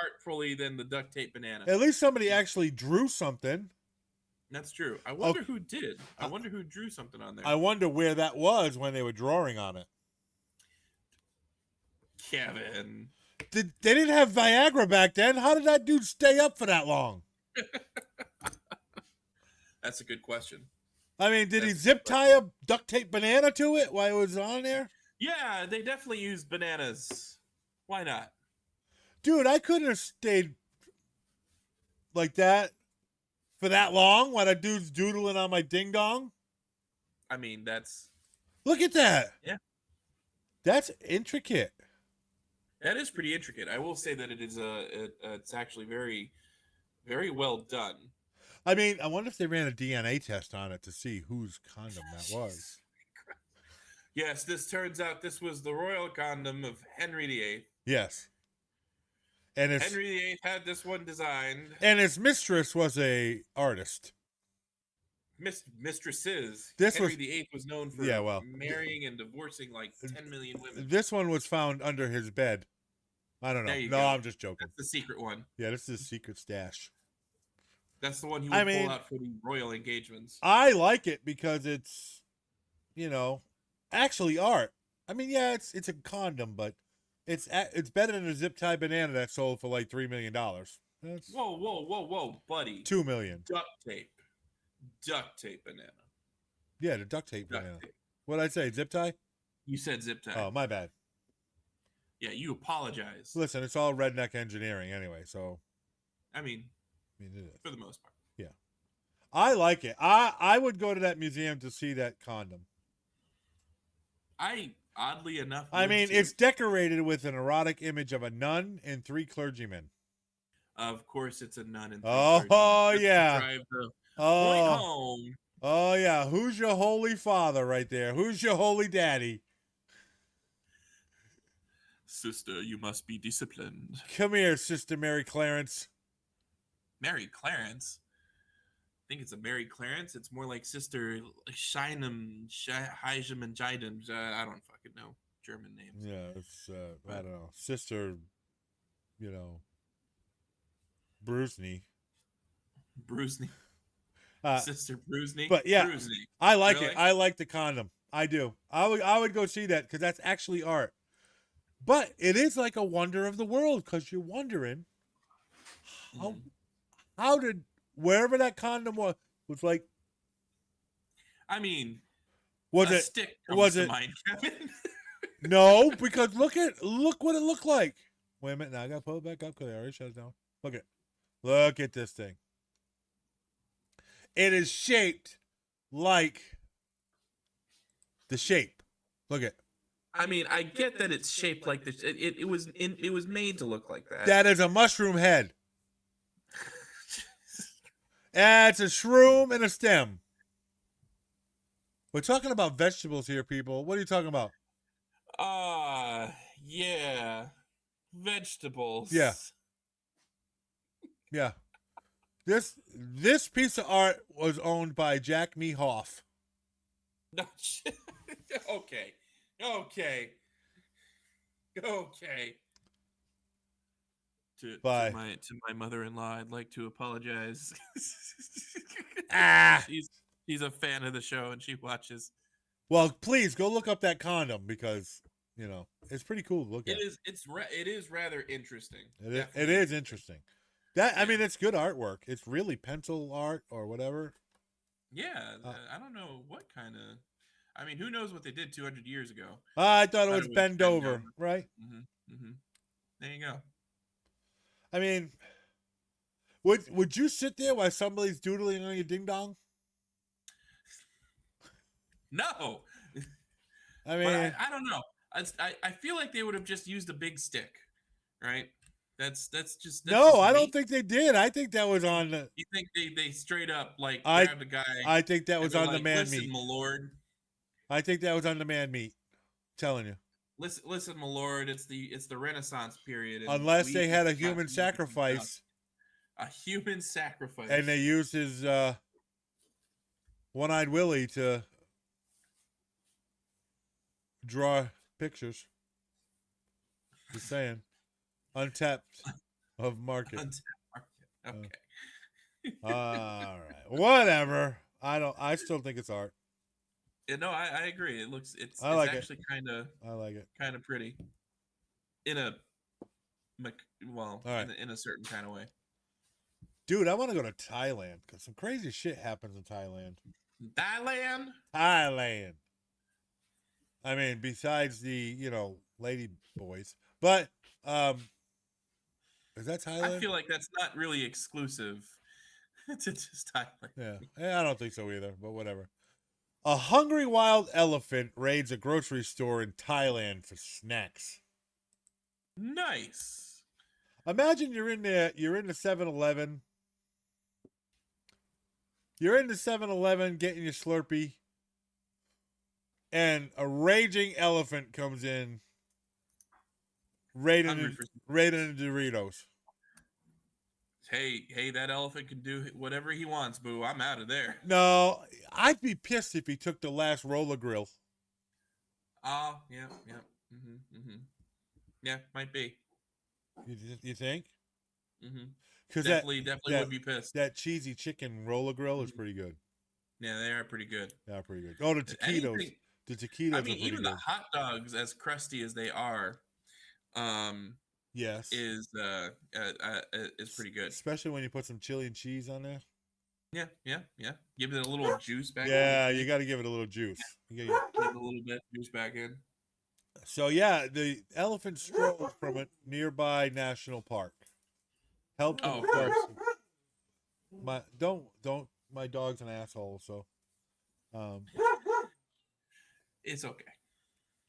artfully than the duct tape banana. At least somebody actually drew something. That's true. I wonder who did. I wonder who drew something on there. I wonder where that was when they were drawing on it. Kevin. They didn't have Viagra back then. How did that dude stay up for that long? That's a good question. I mean, did he zip tie a duct tape banana to it while it was on there? Yeah, they definitely used bananas. Why not? Dude, I couldn't have stayed like that for that long while that dude's doodling on my ding-dong. I mean, that's... Look at that. Yeah. That's intricate. That is pretty intricate. I will say that it is it's actually very, very well done. I mean, I wonder if they ran a DNA test on it to see whose condom that was. Yes, this turns out this was the royal condom of Henry VIII. Yes. And Henry VIII had this one designed. And his mistress was a artist. Mistresses. Henry VIII was known for marrying and divorcing like 10 million women. This one was found under his bed. I don't know. No, I'm just joking. That's the secret one. Yeah, this is a secret stash. That's the one he would pull out for the royal engagements. I like it because it's, actually art. I mean, yeah, it's a condom, but it's better than a zip tie banana that sold for like $3 million. Whoa, buddy. $2 million. Duct tape banana. Yeah, the duct tape banana. What did I say? Zip tie? You said zip tie. Oh, my bad. Yeah, you apologize. Listen, it's all redneck engineering anyway, so. I mean it is. For the most part. Yeah. I like it. I would go to that museum to see that condom. oddly enough, I would mean, too. it's decorated with an erotic image of a nun and 3 clergymen. Of course, it's a nun and 3 Oh, clergymen. Just to yeah. drive the point Oh, home. oh, yeah. Who's your holy father right there? Who's your holy daddy? Sister, you must be disciplined. Come here, Sister Mary Clarence. Mary Clarence? I think it's a Mary Clarence. It's more like Sister Shinem, Heijem, and Jidem. I don't fucking know German names. Yeah, it's, I don't know. Sister, you know, Brusney. Brusney. Sister Brusney. But yeah, Brusney. I like Really? it. I like the condom. I do. I would go see that because that's actually art. But it is like a wonder of the world because you're wondering how did wherever that condom was like. I mean, Was a it stick comes was to it mind, Kevin. no? Because look what it looked like. Wait a minute, now I gotta pull it back up because I already shut it down. Look at this thing. It is shaped like the shape. Look at. I mean, I get that it's shaped like this. It was made to look like that. That is a mushroom head. It's a shroom and a stem. We're talking about vegetables here, people. What are you talking about? Yeah. Vegetables. Yeah. Yeah. This piece of art was owned by Jack Mehoff. No shit. Okay. To my mother-in-law, I'd like to apologize. She's a fan of the show and she watches. Well, please go look up that condom because it's pretty cool to look at. It is rather interesting. It is interesting. I mean, it's good artwork. It's really pencil art or whatever. Yeah, I don't know what kind of. I mean, who knows what they did 200 years ago? I thought it was bend over, right? There you go. I mean, would you sit there while somebody's doodling on your ding dong? No. I mean, but I don't know. I feel like they would have just used a big stick, right? That's no. I don't think they did. I think that was on. You think they straight up grabbed a guy? I think that was on the man listen, meat. my lord. I think that was on the man meat. I'm telling you. Listen, my lord. It's the Renaissance period. Unless they had a human sacrifice. A human sacrifice. And they used his one-eyed Willie to draw pictures. Just saying. Untapped of market. Okay. All right. Whatever. I still think it's art. Yeah, no, I agree. It's actually kind of. I like it. Kind of pretty. In a right. in a certain kind of way. Dude, I want to go to Thailand because some crazy shit happens in Thailand. Thailand. I mean, besides the, lady boys. But, is that Thailand? I feel like that's not really exclusive to just Thailand. Yeah, I don't think so either, but whatever. A hungry wild elephant raids a grocery store in Thailand for snacks. Nice. Imagine you're in the 7-Eleven. You're in the 7-Eleven getting your Slurpee, and a raging elephant comes in, raiding the Doritos. Hey, that elephant can do whatever he wants, boo. I'm out of there. No, I'd be pissed if he took the last roller grill. Oh, yeah. Yeah, might be. You think? Because definitely would be pissed. That cheesy chicken roller grill is pretty good. Yeah, they are pretty good. Oh, the taquitos. The taquitos. I mean, even the hot dogs, as crusty as they are, yes, is pretty good. Especially when you put some chili and cheese on there. Yeah. Give it a little juice back. Yeah, you got to give it a little juice. Give it a little bit juice back in. So yeah, the elephant strolled from a nearby national park. Help them. My dog's an asshole, so it's okay.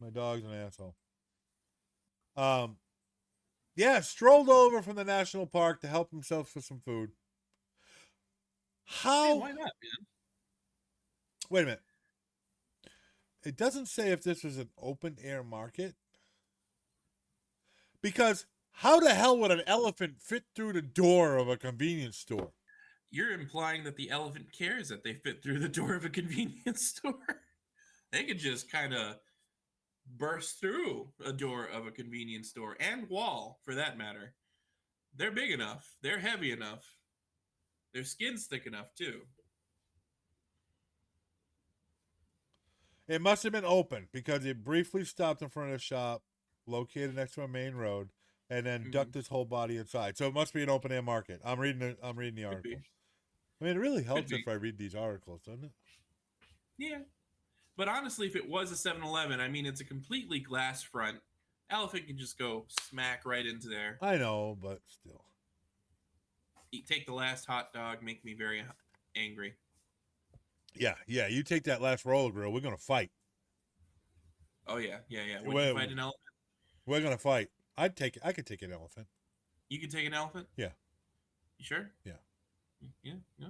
My dog's an asshole. Yeah, strolled over from the national park to help himself with some food. Hey, How? why not, man? Wait a minute. It doesn't say if this was an open air market. Because how the hell would an elephant fit through the door of a convenience store? You're implying that the elephant cares that they fit through the door of a convenience store. They could just kind of burst through a door of a convenience store and wall, for that matter. They're big enough. They're heavy enough. Their skin's thick enough, too. It must have been open because it briefly stopped in front of the shop, located next to a main road, and then ducked his whole body inside. So it must be an open air market. I'm reading the Could article. be. I mean, it really helps be. if I read these articles, doesn't it? Yeah. But honestly, if it was a 7-Eleven, I mean, it's a completely glass front. Elephant can just go smack right into there. I know, but still. Take the last hot dog, make me very angry. Yeah. You take that last roller grill, we're gonna fight. Oh yeah. Would you fight an elephant? We're gonna fight. I could take an elephant. You could take an elephant? Yeah. You sure? Yeah. Yeah. No.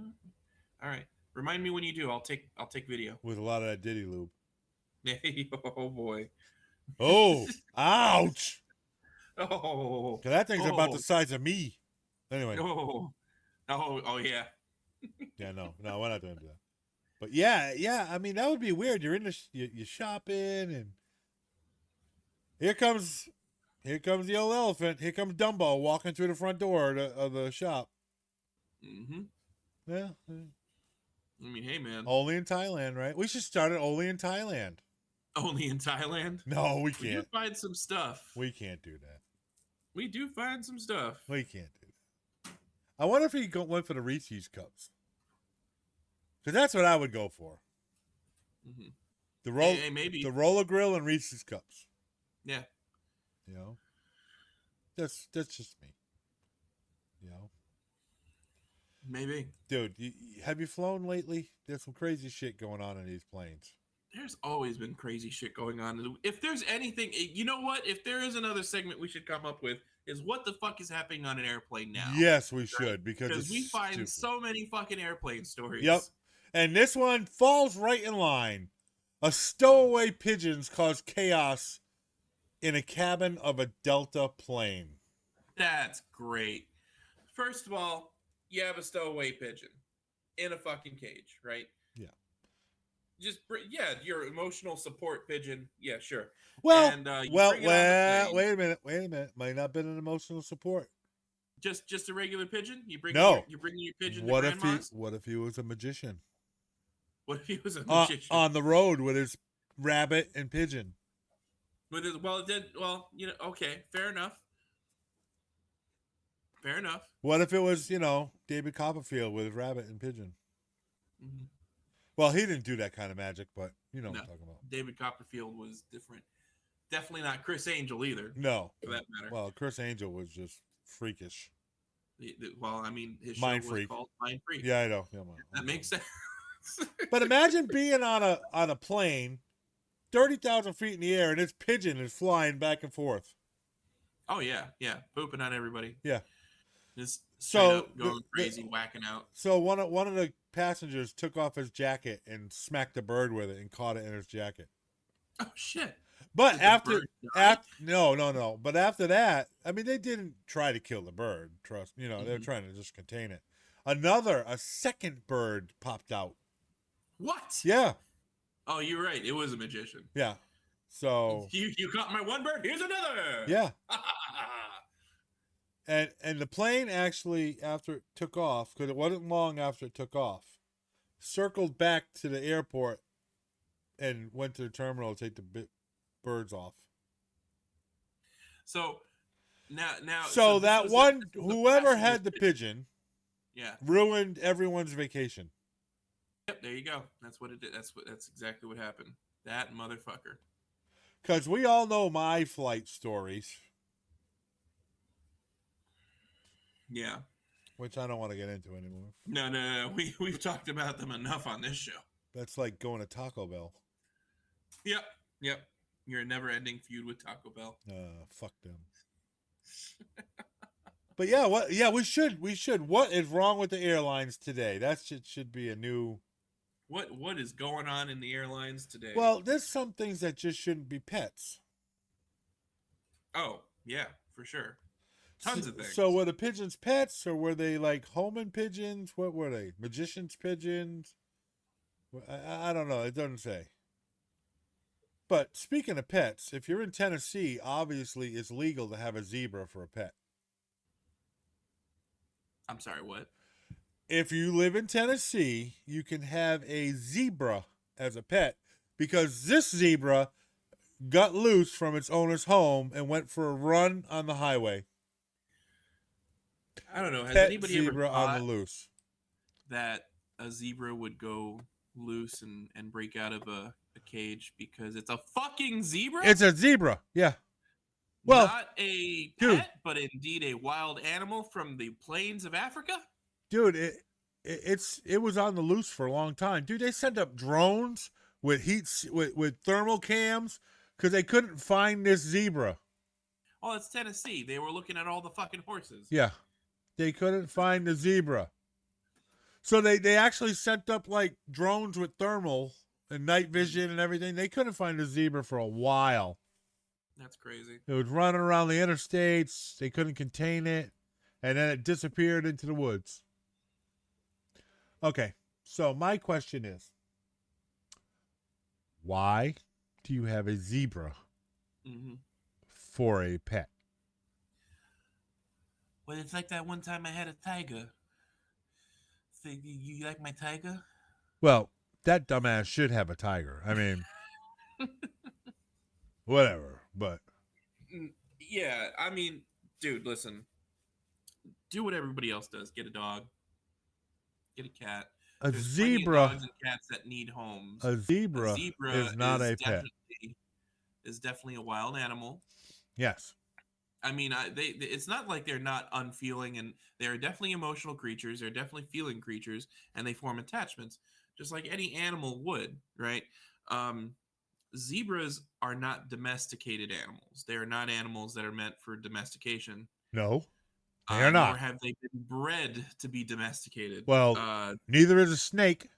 All right. Remind me when you do. I'll take video. With a lot of that Diddy lube. Oh boy. Oh, ouch! Oh. 'Cause that thing's about the size of me. Anyway. Oh yeah. Yeah, no, we're not doing that. But yeah. I mean, that would be weird. You're in you're shopping, and here comes the old elephant. Here comes Dumbo walking through the front door of the shop. Mm-hmm. Yeah. I mean, hey man. Only in Thailand, right? We should start it only in Thailand. Only in Thailand? No, we We can't. do find some stuff. We can't do that. We do find some stuff. We can't do that. I wonder if he went for the Reese's cups. Because that's what I would go for. Mm-hmm. Maybe the roller grill and Reese's cups. Yeah. You know, that's just me. You know, maybe. Dude, have you flown lately? There's some crazy shit going on in these planes. There's always been crazy shit going on. If there's anything, you know what? If there is another segment we should come up with, is what the fuck is happening on an airplane now? Yes, we should, because we find so many fucking airplane stories. Yep. And this one falls right in line. A stowaway pigeons cause chaos in a cabin of a Delta plane. That's great. First of all, you have a stowaway pigeon in a fucking cage, right? Yeah. Your emotional support pigeon. Yeah, sure. Well, and, wait a minute. Might not have been an emotional support. Just a regular pigeon? You bring your pigeon what to grandma's? What if he was a magician? What if he was a magician? On the road with his rabbit and pigeon. Okay, fair enough. Fair enough. What if it was, David Copperfield with his rabbit and pigeon? Mm-hmm. Well, he didn't do that kind of magic, but you know what I'm talking about. David Copperfield was different. Definitely not Chris Angel either. No. For that matter. Well, Chris Angel was just freakish. Well, I mean, his Mind show Freak. was called Mind Freak. Yeah, I know. Yeah, that makes sense. But imagine being on a plane, 30,000 feet in the air, and this pigeon is flying back and forth. Oh yeah, pooping on everybody. Yeah, just straight up going crazy, whacking out. So one of the passengers took off his jacket and smacked a bird with it and caught it in his jacket. Oh shit! But no. But after that, I mean, they didn't try to kill the bird. Trust me, they were trying to just contain it. A second bird popped out. What? Yeah. Oh, you're right. It was a magician. Yeah. So you caught my one bird. Here's another. Yeah. and the plane actually, after it took off, because it wasn't long after it took off, circled back to the airport and went to the terminal to take the birds off. So now. So whoever had the pigeon, ruined everyone's vacation. Yep, there you go. That's what it did. That's exactly what happened. That motherfucker. Because we all know my flight stories. Yeah. Which I don't want to get into anymore. No. We've talked about them enough on this show. That's like going to Taco Bell. Yep. You're a never-ending feud with Taco Bell. Fuck them. But yeah, what? Yeah, we should. What is wrong with the airlines today? That should be a new. What is going on in the airlines today? Well, there's some things that just shouldn't be pets. Oh yeah, for sure. Tons of things. So were the pigeons pets, or were they like homing pigeons? What were they? Magician's pigeons? I don't know. It doesn't say. But speaking of pets, if you're in Tennessee, obviously it's legal to have a zebra for a pet. I'm sorry, what? If you live in Tennessee, you can have a zebra as a pet because this zebra got loose from its owner's home and went for a run on the highway. I don't know. Has Pet anybody zebra ever thought on the loose that a zebra would go loose and break out of a cage because it's a fucking zebra? It's a zebra, yeah. Well, not a pet, dude, but indeed a wild animal from the plains of Africa. Dude, it was on the loose for a long time. Dude, they sent up drones with with thermal cams because they couldn't find this zebra. Oh, it's Tennessee. They were looking at all the fucking horses. Yeah, they couldn't find the zebra. So they actually sent up like drones with thermal and night vision and everything. They couldn't find the zebra for a while. That's crazy. It was running around the interstates. They couldn't contain it. And then it disappeared into the woods. Okay, so my question is, why do you have a zebra for a pet? Well, it's like that one time I had a tiger. So you like my tiger? Well, that dumbass should have a tiger. I mean, whatever, but. Yeah, I mean, dude, listen. Do what everybody else does. Get a dog. Get a cat. A There's zebra. plenty of dogs and cats that need homes. A zebra is not a pet. Is definitely a wild animal. Yes. I mean, it's not like they're not unfeeling, and they're definitely emotional creatures. They're definitely feeling creatures, and they form attachments, just like any animal would, right? Zebras are not domesticated animals. They are not animals that are meant for domestication. No, they are not. Nor have they been bred to be domesticated. Well, neither is a snake.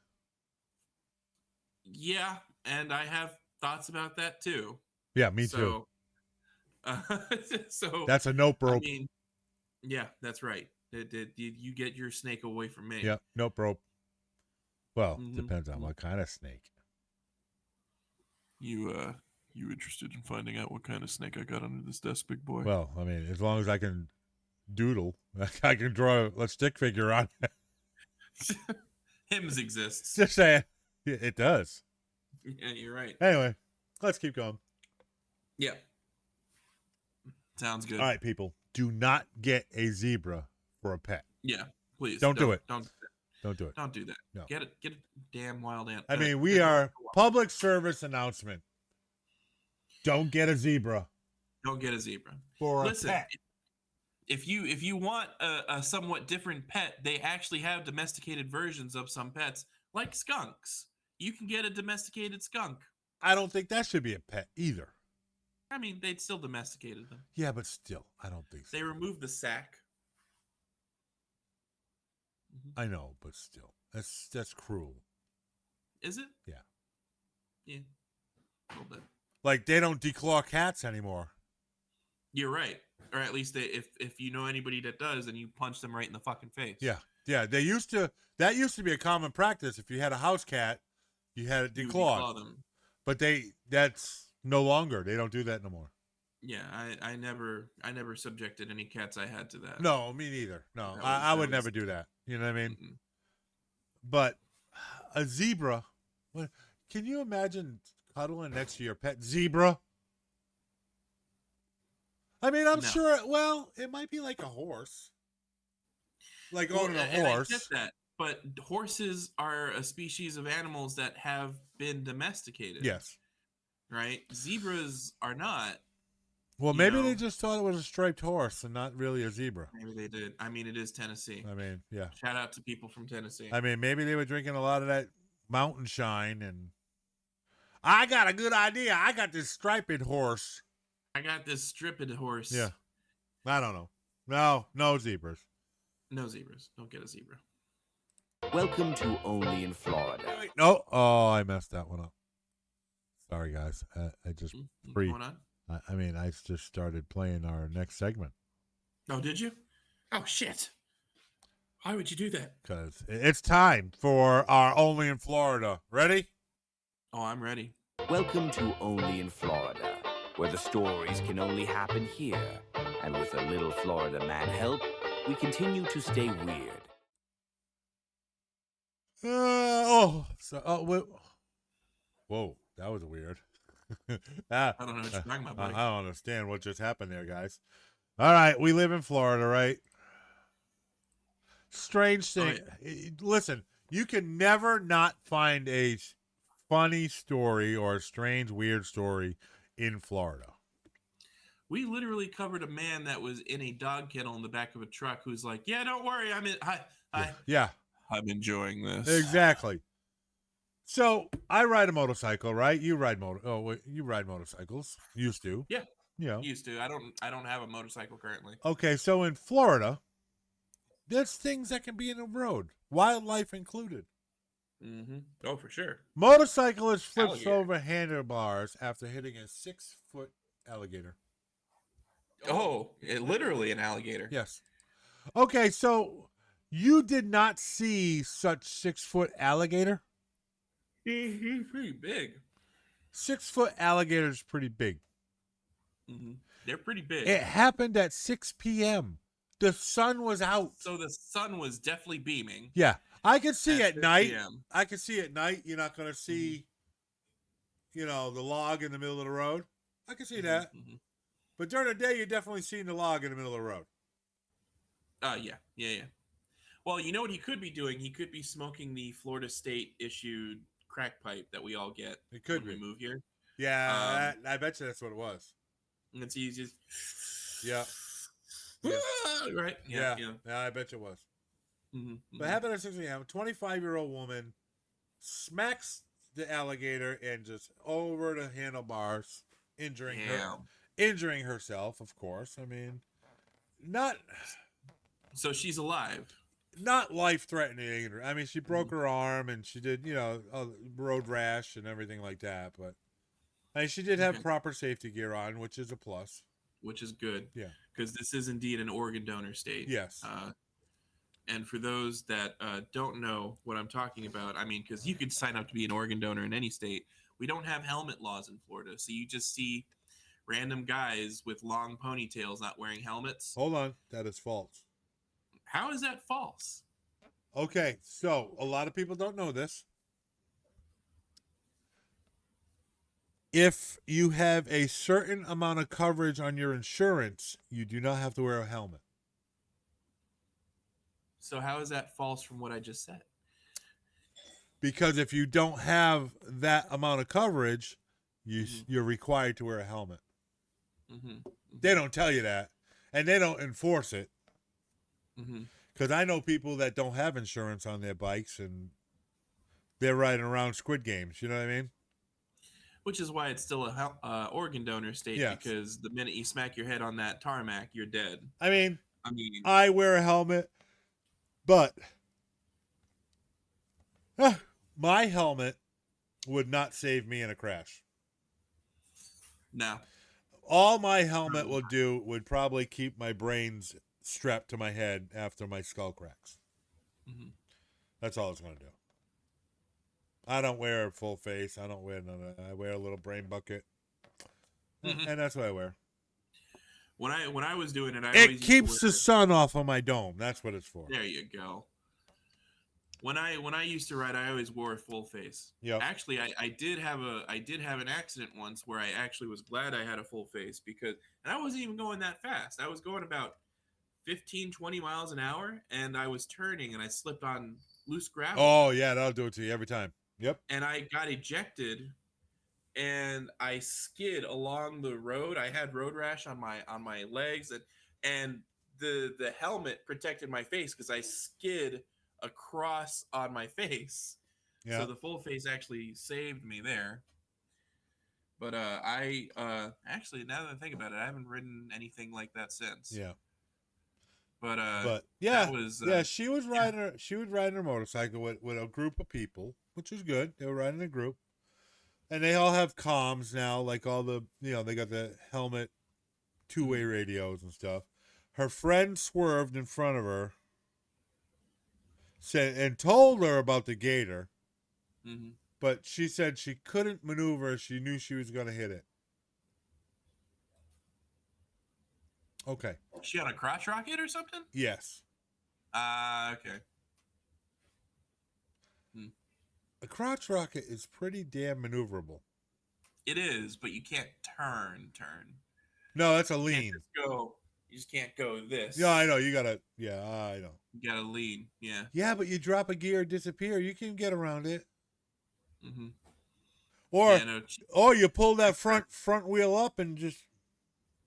Yeah, and I have thoughts about that too. Yeah, me too. So that's a nope rope. I mean, yeah, that's right. You get your snake away from me. Yeah, nope rope. Well, depends on what kind of snake. You interested in finding out what kind of snake I got under this desk, big boy? Well, I mean, as long as I can doodle, I can draw a stick figure on it. Hymns exists. Just saying. It does. Yeah, you're right. Anyway, let's keep going. Yeah. Sounds good. All right, people. Do not get a zebra for a pet. Yeah, please. Don't do it. Don't do it. Don't do that. No. Get a damn wild animal. I mean, we are public service announcement. Don't get a zebra. Don't get a zebra. For a pet. If you want a somewhat different pet, they actually have domesticated versions of some pets, like skunks. You can get a domesticated skunk. I don't think that should be a pet either. I mean, they'd still domesticated them. Yeah, but still, I don't think so. They removed the sack. I know, but still, that's cruel. Is it? Yeah. Yeah. A little bit. Like they don't declaw cats anymore. You're right, or at least if you know anybody that does, then you punch them right in the fucking face. Yeah. That used to be a common practice. If you had a house cat, you had it declawed. Them. But that's no longer. They don't do that no more. Yeah, I never subjected any cats I had to that. No, me neither. No, I would never do that. You know what I mean? Mm-mm. But a zebra, can you imagine cuddling next to your pet zebra? I mean, I'm sure. Well, it might be like a horse, like owning a horse. I get that, but horses are a species of animals that have been domesticated. Yes. Right. Zebras are not. Well, maybe they just thought it was a striped horse and not really a zebra. Maybe they did. I mean, it is Tennessee. I mean, yeah. Shout out to people from Tennessee. I mean, maybe they were drinking a lot of that mountain shine, and I got a good idea. I got this striped horse. I got this stripped horse. Yeah. I don't know. No zebras. No zebras. Don't get a zebra. Welcome to Only in Florida. Wait, no. Oh, I messed that one up. Sorry, guys. I just What's going on? I just started playing our next segment. Oh, did you? Oh, shit. Why would you do that? Because it's time for our Only in Florida. Ready? Oh, I'm ready. Welcome to Only in Florida, where the stories can only happen here. And with a little Florida man help, we continue to stay weird. Whoa, that was weird. I don't know what you're talking about, buddy. I don't understand what just happened there, guys. All right, we live in Florida, right? Strange thing. Oh, yeah. Listen, you can never not find a funny story or a strange, weird story in Florida. We literally covered a man that was in a dog kennel in the back of a truck who's like, yeah, don't worry. Yeah. I'm enjoying this. Exactly. So I ride a motorcycle, right? You ride motorcycles. Used to. Yeah. Yeah. Used to. I don't have a motorcycle currently. Okay, so in Florida, there's things that can be in the road, wildlife included. Mm-hmm. Oh, for sure. Motorcyclist flips Alligator. over handlebars after hitting a 6-foot alligator. Oh, literally an alligator. Yes. Okay, so you did not see such 6-foot alligator? He's pretty big. 6-foot alligator is pretty big. Mm-hmm. They're pretty big. It happened at 6 p.m. The sun was out. So the sun was definitely beaming. Yeah. I can see at 6 night. p.m. I can see at night. You're not going to see, the log in the middle of the road. I can see that. Mm-hmm. But during the day, you're definitely seeing the log in the middle of the road. Yeah. Well, you know what he could be doing? He could be smoking the Florida State issued crack pipe that we all get It could when be. we move here. Yeah, I bet you that's what it was. And it's easy. Yeah. Right? Yeah, I bet you it was. Mm-hmm. But happened at 6 a.m. 25-year-old woman smacks the alligator and just over the handlebars, injuring herself, of course. I mean, not So she's alive. not life-threatening. I mean, she broke her arm and she did, a road rash and everything like that. But I mean, she did have proper safety gear on, which is a plus. Which is good. Yeah. Because this is indeed an organ donor state. Yes. And for those that don't know what I'm talking about, I mean, because you could sign up to be an organ donor in any state. We don't have helmet laws in Florida. So you just see random guys with long ponytails not wearing helmets. Hold on. That is false. How is that false? Okay, so a lot of people don't know this. If you have a certain amount of coverage on your insurance, you do not have to wear a helmet. So how is that false from what I just said? Because if you don't have that amount of coverage, you're required to wear a helmet. Mm-hmm. They don't tell you that, and they don't enforce it. Mm-hmm. Because I know people that don't have insurance on their bikes, and they're riding around Squid Games. You know what I mean? Which is why it's still a organ donor state. Yes. Because the minute you smack your head on that tarmac, you're dead. I mean, I I wear a helmet, but my helmet would not save me in a crash. no. All my helmet will do would probably keep my brains strapped to my head after my skull cracks. Mm-hmm. That's all it's going to do. I don't wear a full face. I don't wear none of that. I wear a little brain bucket. Mm-hmm. And that's what I wear. When I was doing it, It keeps the sun off of my dome. That's what it's for. There you go. When I used to ride, I always wore a full face. Yep. Actually, I did have an accident once where I actually was glad I had a full face and I wasn't even going that fast. I was going about 15, 20 miles an hour, and I was turning and I slipped on loose gravel. Oh, yeah, that'll do it to you every time. Yep. And I got ejected and I skid along the road. I had road rash on my legs and the helmet protected my face because I skid across on my face. Yeah. So the full face actually saved me there. But I actually, now that I think about it, I haven't ridden anything like that since. Yeah. But yeah, that was she was riding her motorcycle with a group of people, which was good. They were riding in a group. And they all have comms now, like all the, they got the helmet, two-way radios and stuff. Her friend swerved in front of her, said and told her about the gator, but she said she couldn't maneuver. She knew she was going to hit it. Okay. Was she on a crotch rocket or something? Yes. Okay. A crotch rocket is pretty damn maneuverable. It is, but you can't turn. No, that's a lean. You just can't go this. Yeah, I know. You gotta. Yeah, I know. You gotta lean. Yeah. Yeah, but you drop a gear, disappear. You can get around it. Mm-hmm. Or you pull that front wheel up and just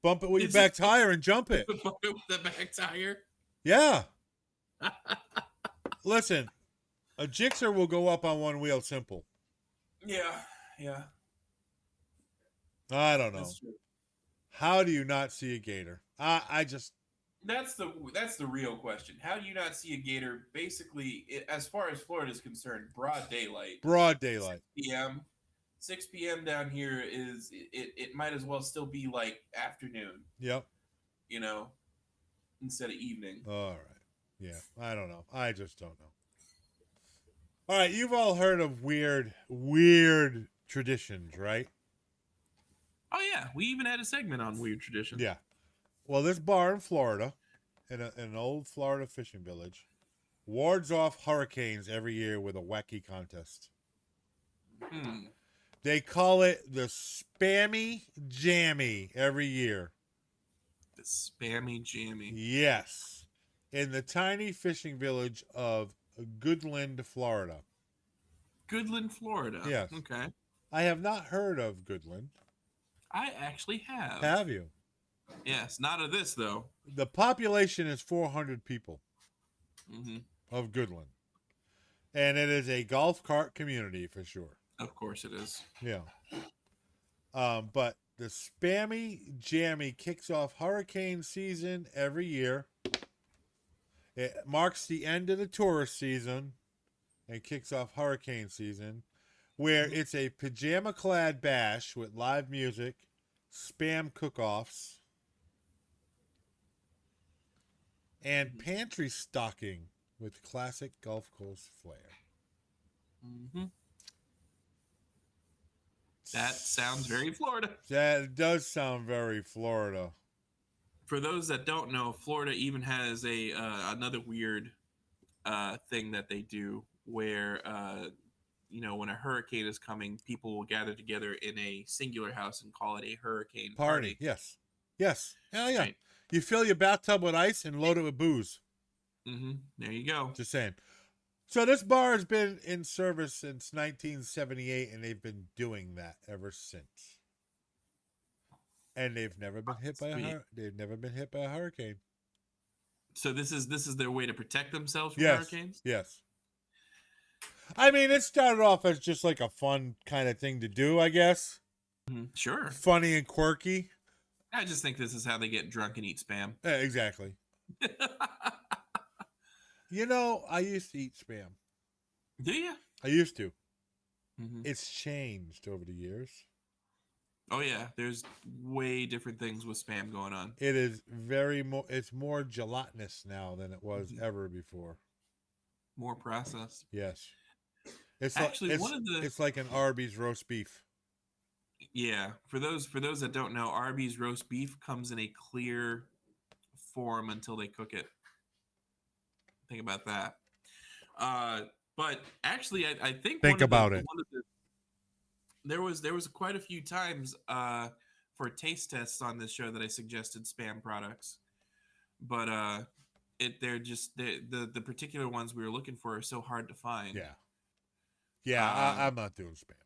bump it with your back tire and jump it. Bump it with the back tire. Yeah. Listen, a Gixxer will go up on one wheel simple. Yeah. I don't know. How do you not see a gator? I just. That's the real question. How do you not see a gator? Basically, as far as Florida is concerned, broad daylight. 6 p.m. down here is it might as well still be like afternoon. Yep. Instead of evening. All right. Yeah. I don't know. I just don't know. All right. You've all heard of weird traditions, right? Oh yeah, we even had a segment on weird traditions. Yeah. Well, this bar in Florida, in an old Florida fishing village, wards off hurricanes every year with a wacky contest. They call it the Spammy Jammy every year. The Spammy Jammy. Yes. In the tiny fishing village of Goodland, Florida. Goodland, Florida. Yes. Okay. I have not heard of Goodland. I actually have. Have you? Yes, not of this though. The population is 400 people of Goodland. And it is a golf cart community for sure. Of course it is. Yeah. But the Spammy Jammy kicks off hurricane season every year. It marks the end of the tourist season and kicks off hurricane season, where it's a pajama-clad bash with live music, spam cook-offs, and pantry stocking with classic Gulf Coast flair. That sounds very Florida. That does sound very Florida. For those that don't know, Florida even has another weird thing that they do where when a hurricane is coming, people will gather together in a singular house and call it a hurricane party. Yes. Hell yeah. Right. You fill your bathtub with ice and load it with booze. There you go. Just saying. So this bar has been in service since 1978, and they've been doing that ever since. And they've never been hit by a hurricane. So this is their way to protect themselves from hurricanes? Yes. I mean, it started off as just like a fun kind of thing to do, I guess. Sure. Funny and quirky. I just think this is how they get drunk and eat Spam. Yeah, exactly. I used to eat Spam. Do you? I used to. It's changed over the years. Oh yeah, there's way different things with Spam going on. It is it's more gelatinous now than it was ever before. More processed. Yes. It's actually it's like an Arby's roast beef. Yeah, for those that don't know, Arby's roast beef comes in a clear form until they cook it. Think about that. But actually, I think there was quite a few times for taste tests on this show that I suggested Spam products, but the particular ones we were looking for are so hard to find. I'm not doing Spam.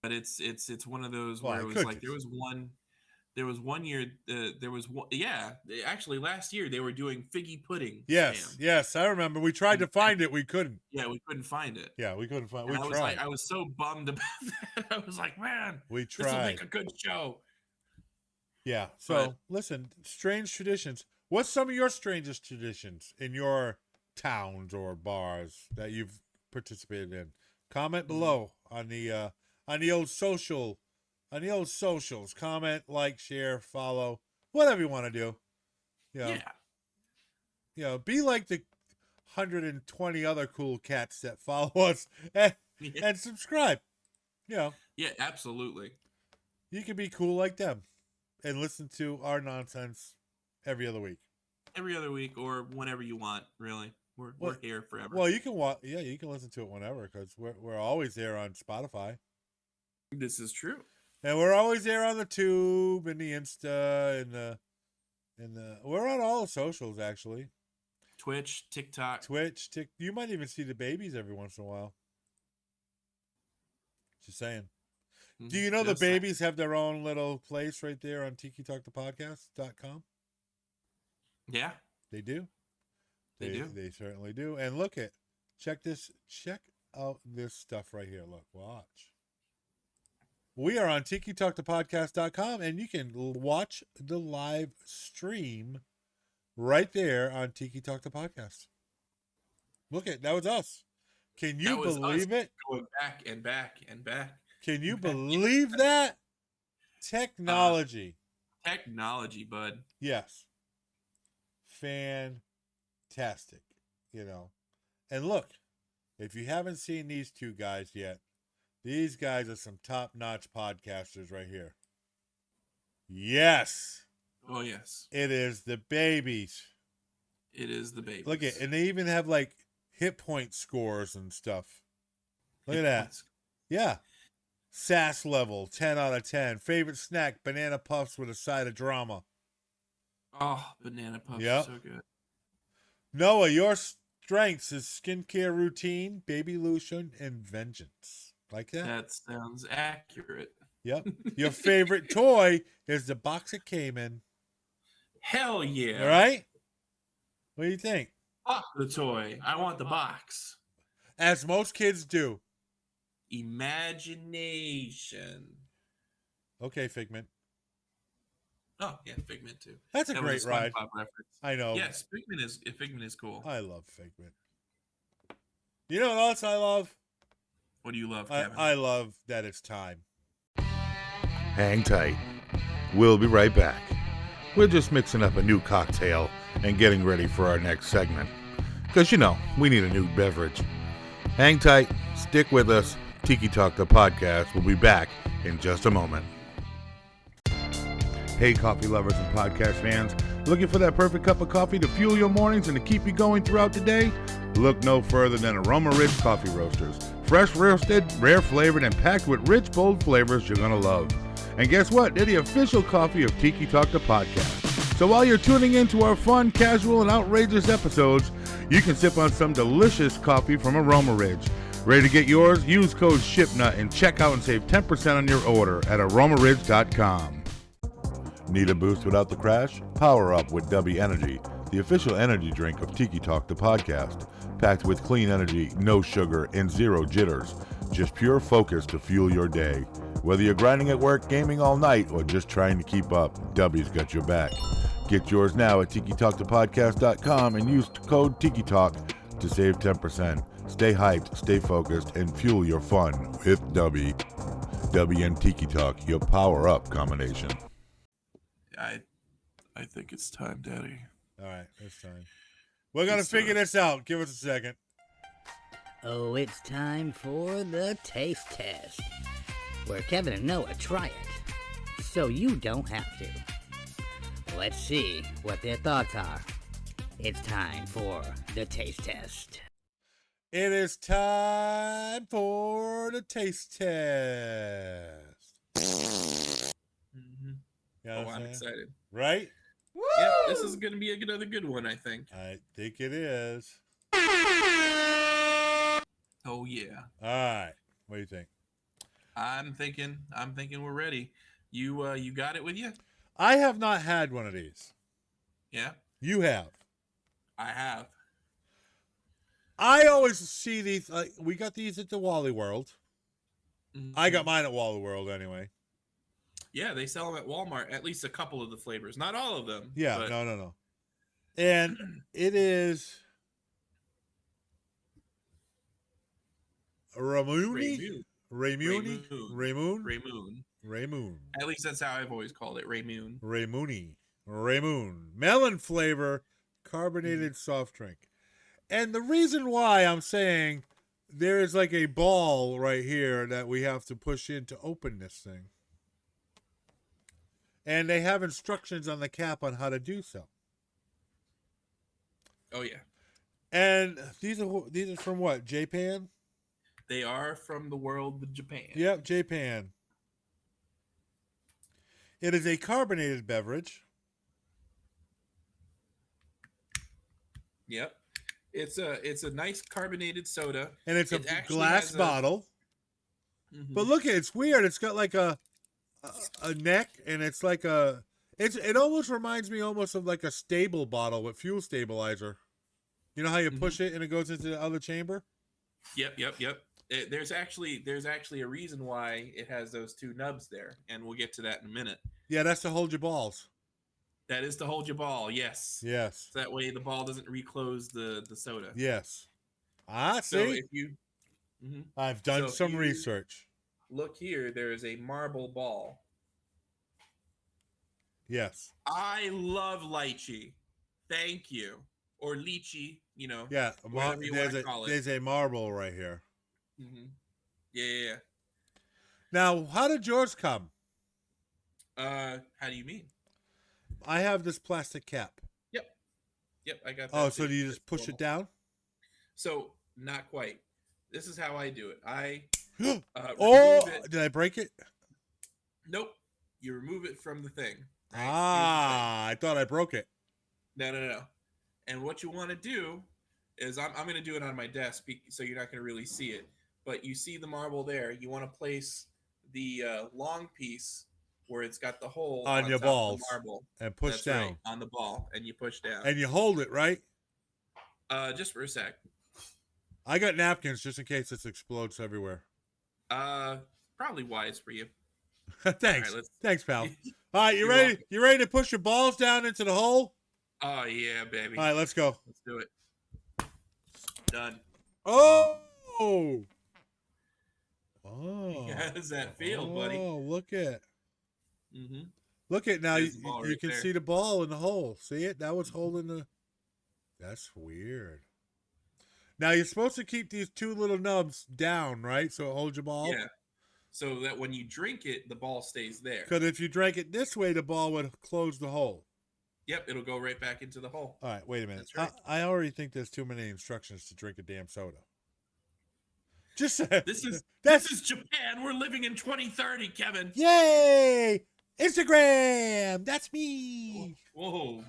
But it's one of those where it was like there There was one year. There was one. Yeah, actually, last year they were doing figgy pudding. Yes, spam. yes, I remember. We tried to find it, we couldn't. Yeah, we couldn't find it. Yeah, we couldn't find. And We I was tried. like, I was so bummed about that. I was like, man, We this will tried. make a good show. Yeah. So listen, strange traditions. What's some of your strangest traditions in your towns or bars that you've participated in? Comment below on the old socials. Comment, like, share, follow, whatever you want to do. Be like the 120 other cool cats that follow us and subscribe. Yeah, absolutely. You can be cool like them and listen to our nonsense every other week. Every other week or whenever you want, really. We're here forever. Well, you can you can listen to it whenever because we're always there on Spotify. This is true. And we're always there on the Tube and the Insta and the we're on all the socials actually. Twitch, TikTok. You might even see the babies every once in a while. Just saying. Do you know the babies have their own little place right there on TikiTalkThePodcast.com? Yeah. They do. They do. They certainly do. And check out this stuff right here. Look, watch. We are on TikiTalkThePodcast.com, and you can watch the live stream right there on Tiki Talk the Podcast. Look that was us. Can you believe it? Going back and back and back. Can you believe that? Technology. Technology, bud. Yes. Fantastic. And look, if you haven't seen these two guys yet, these guys are some top-notch podcasters right here. Yes. Oh, yes. It is the babies. It is the babies. Look and they even have like hit point scores and stuff. Look at that. Yeah. Sass level, 10 out of 10. Favorite snack, banana puffs with a side of drama. Oh, banana puffs are so good. Noah, your strengths is skincare routine, baby lotion, and vengeance. Like that? That sounds accurate. Yep. Your favorite toy is the box it came in. Hell yeah. All right? What do you think? Fuck the toy. I want the box. As most kids do. Imagination. Okay, Figment. Oh, yeah, Figment too. That's a great ride. I know. Yes, Figment is cool. I love Figment. You know what else I love? What do you love, Kevin? I love that it's time. Hang tight. We'll be right back. We're just mixing up a new cocktail and getting ready for our next segment. Because, we need a new beverage. Hang tight. Stick with us. Tiki Talk the Podcast will be back in just a moment. Hey, coffee lovers and podcast fans. Looking for that perfect cup of coffee to fuel your mornings and to keep you going throughout the day? Look no further than Aroma Ridge Coffee Roasters. Fresh roasted, rare flavored, and packed with rich, bold flavors you're going to love. And guess what? They're the official coffee of Tiki Talk the Podcast. So while you're tuning into our fun, casual, and outrageous episodes, you can sip on some delicious coffee from Aroma Ridge. Ready to get yours? Use code SHIPNUT and check out and save 10% on your order at aromaridge.com. Need a boost without the crash? Power up with W Energy, the official energy drink of Tiki Talk the Podcast. Packed with clean energy, no sugar, and zero jitters. Just pure focus to fuel your day. Whether you're grinding at work, gaming all night, or just trying to keep up, W's got your back. Get yours now at TikiTalkThePodcast.com and use code TikiTalk to save 10%. Stay hyped, stay focused, and fuel your fun with W. W and Tiki Talk, your power-up combination. I think it's time, Daddy. All right, it's time. We're going to figure this out. Give us a second. Oh, it's time for the taste test, where Kevin and Noah try it, so you don't have to. Let's see what their thoughts are. It's time for the taste test. It is time for the taste test. Mm-hmm. I'm excited. Right? Woo! Yep, this is going to be another good one, I think. I think it is. Oh, yeah. All right. What do you think? I'm thinking we're ready. You got it with you? I have not had one of these. Yeah, You have. I have. I always see these. We got these at the Wally World. I got Mhm. mine at Wally World anyway. Yeah, they sell them at Walmart. At least a couple of the flavors, not all of them. Yeah, but no. And it is Ramuni? Raymoon, Raymuni? Raymoon, Raymoon? Raymoon. Raymoon. At least that's how I've always called it, Raymoon. Raymuni. Raymoon. Melon flavor carbonated soft drink. And the reason why I'm saying there is like a ball right here that we have to push in to open this thing. And they have instructions on the cap on how to do so. Oh yeah, And these are from what? Japan? they are from the world of Japan. Yep, Japan. It is a carbonated beverage. Yep. It's a nice carbonated soda. And it's a It actually glass has a- bottle. Mhm. But look, it's weird. It's got like a neck, and it's like it almost reminds me almost of like a stable bottle with fuel stabilizer. You know how you push it and it goes into the other chamber? Yep. There's actually a reason why it has those two nubs there, and we'll get to that in a minute. Yeah, that's to hold your balls. That is to hold your ball. Yes. Yes. So that way the ball doesn't reclose the soda. Yes. Ah, So see? if you Mhm. I've done so if some you- research. look here, there is a marble ball. Yes. I love lychee. Thank you. Or lychee, Yeah. whatever you want to call it. There's a marble right here. Mhm. Yeah. Now, how did yours come? How do you mean? I have this plastic cap. Yep, I got that. Oh, so too. do you just It's push it normal. down? So not quite. This is how I do it. I Oh, remove it. did I break it? Nope. You remove it from the thing. right? Ah, I thought I broke it. Here's the thing. No. And what you want to do is I'm going to do it on my desk so you're not going to really see it. But you see the marble there. You want to place the long piece where it's got the hole On your top balls. of the marble. And push That's down. right, on the ball, and you push down. And you hold it, right? Just for a sec. I got napkins just in case this explodes everywhere. Probably wise for you. Thanks. All right, Thanks, pal. All right, you You're ready? welcome. You ready to push your balls down into the hole? Oh yeah, baby. All right, let's go. Let's do it. Done. Oh! How does that feel, buddy? Oh, look at. Mm-hmm. Look at now. There's You, the ball you right can there. see the ball in the hole. See it? That was holding the. That's weird. Now you're supposed to keep these two little nubs down, right? So it holds your ball. Yeah. So that when you drink it, the ball stays there. Because if you drank it this way, the ball would close the hole. Yep, it'll go right back into the hole. All right, wait a minute. That's right. I already think there's too many instructions to drink a damn soda. Just This is Japan. We're living in 2030, Kevin. Yay! Instagram. That's me. Whoa.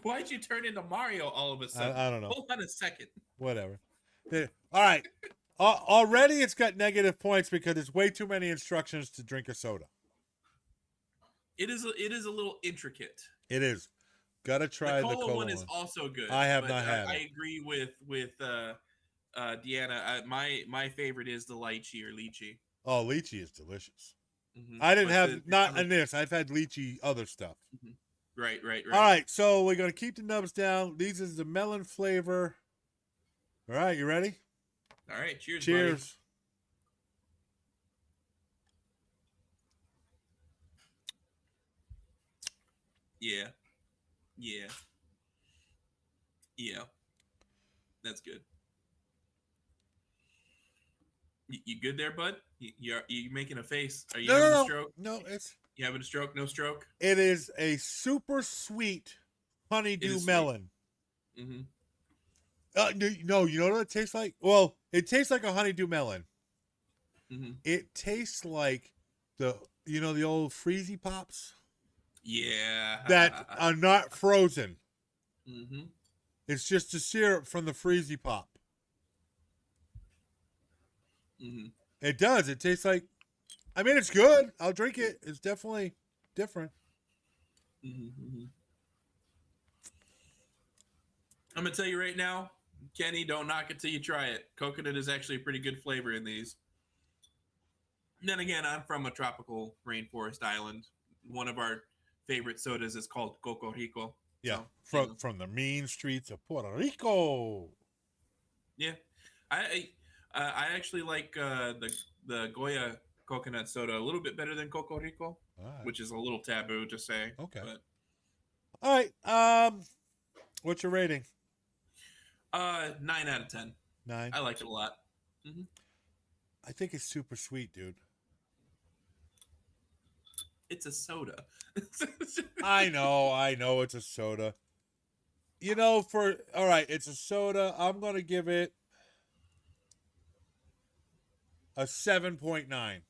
Why'd you turn into Mario all of a sudden? I don't know. Hold on a second. Whatever. All right. Already it's got negative points because it's way too many instructions to drink a soda. It is a little intricate. It is. Gotta try the cola one is also good. I have but not had I it. agree with Deanna. My favorite is the lychee or lychee. Oh, lychee is delicious. Mhm. I didn't But have not in this. I've had lychee other stuff. Right. All right, so we're gonna keep the nubs down. These is the melon flavor. All right, you ready? All right. Cheers. Cheers. Buddy. Yeah. That's good. You good there, bud? You making a face? Are you having a stroke? No, it's You having a stroke? No stroke? it is a super sweet honeydew is sweet. melon. Mm-hmm. No, you know what it tastes like? Well, it tastes like a honeydew melon. Mm-hmm. It tastes like the old freezy pops Yeah. that are not frozen. Mm-hmm. It's just the syrup from the freezy pop. Mm-hmm. It does. It tastes like. I mean, it's good. I'll drink it. It's definitely different. Mm-hmm. I'm gonna tell you right now, Kenny, don't knock it till you try it. Coconut is actually a pretty good flavor in these. And then again, I'm from a tropical rainforest island. One of our favorite sodas is called Coco Rico. Yeah, So, from the mean streets of Puerto Rico. yeah, I actually like the Goya coconut soda a little bit better than Coco Rico, All right. which is a little taboo to say. Okay. But, All right. What's your rating? 9 out of 10. 9. I like it a lot. Mm-hmm. I think it's super sweet, dude. It's a soda. I know it's a soda. You know, all right, it's a soda. I'm gonna give it a 7.9.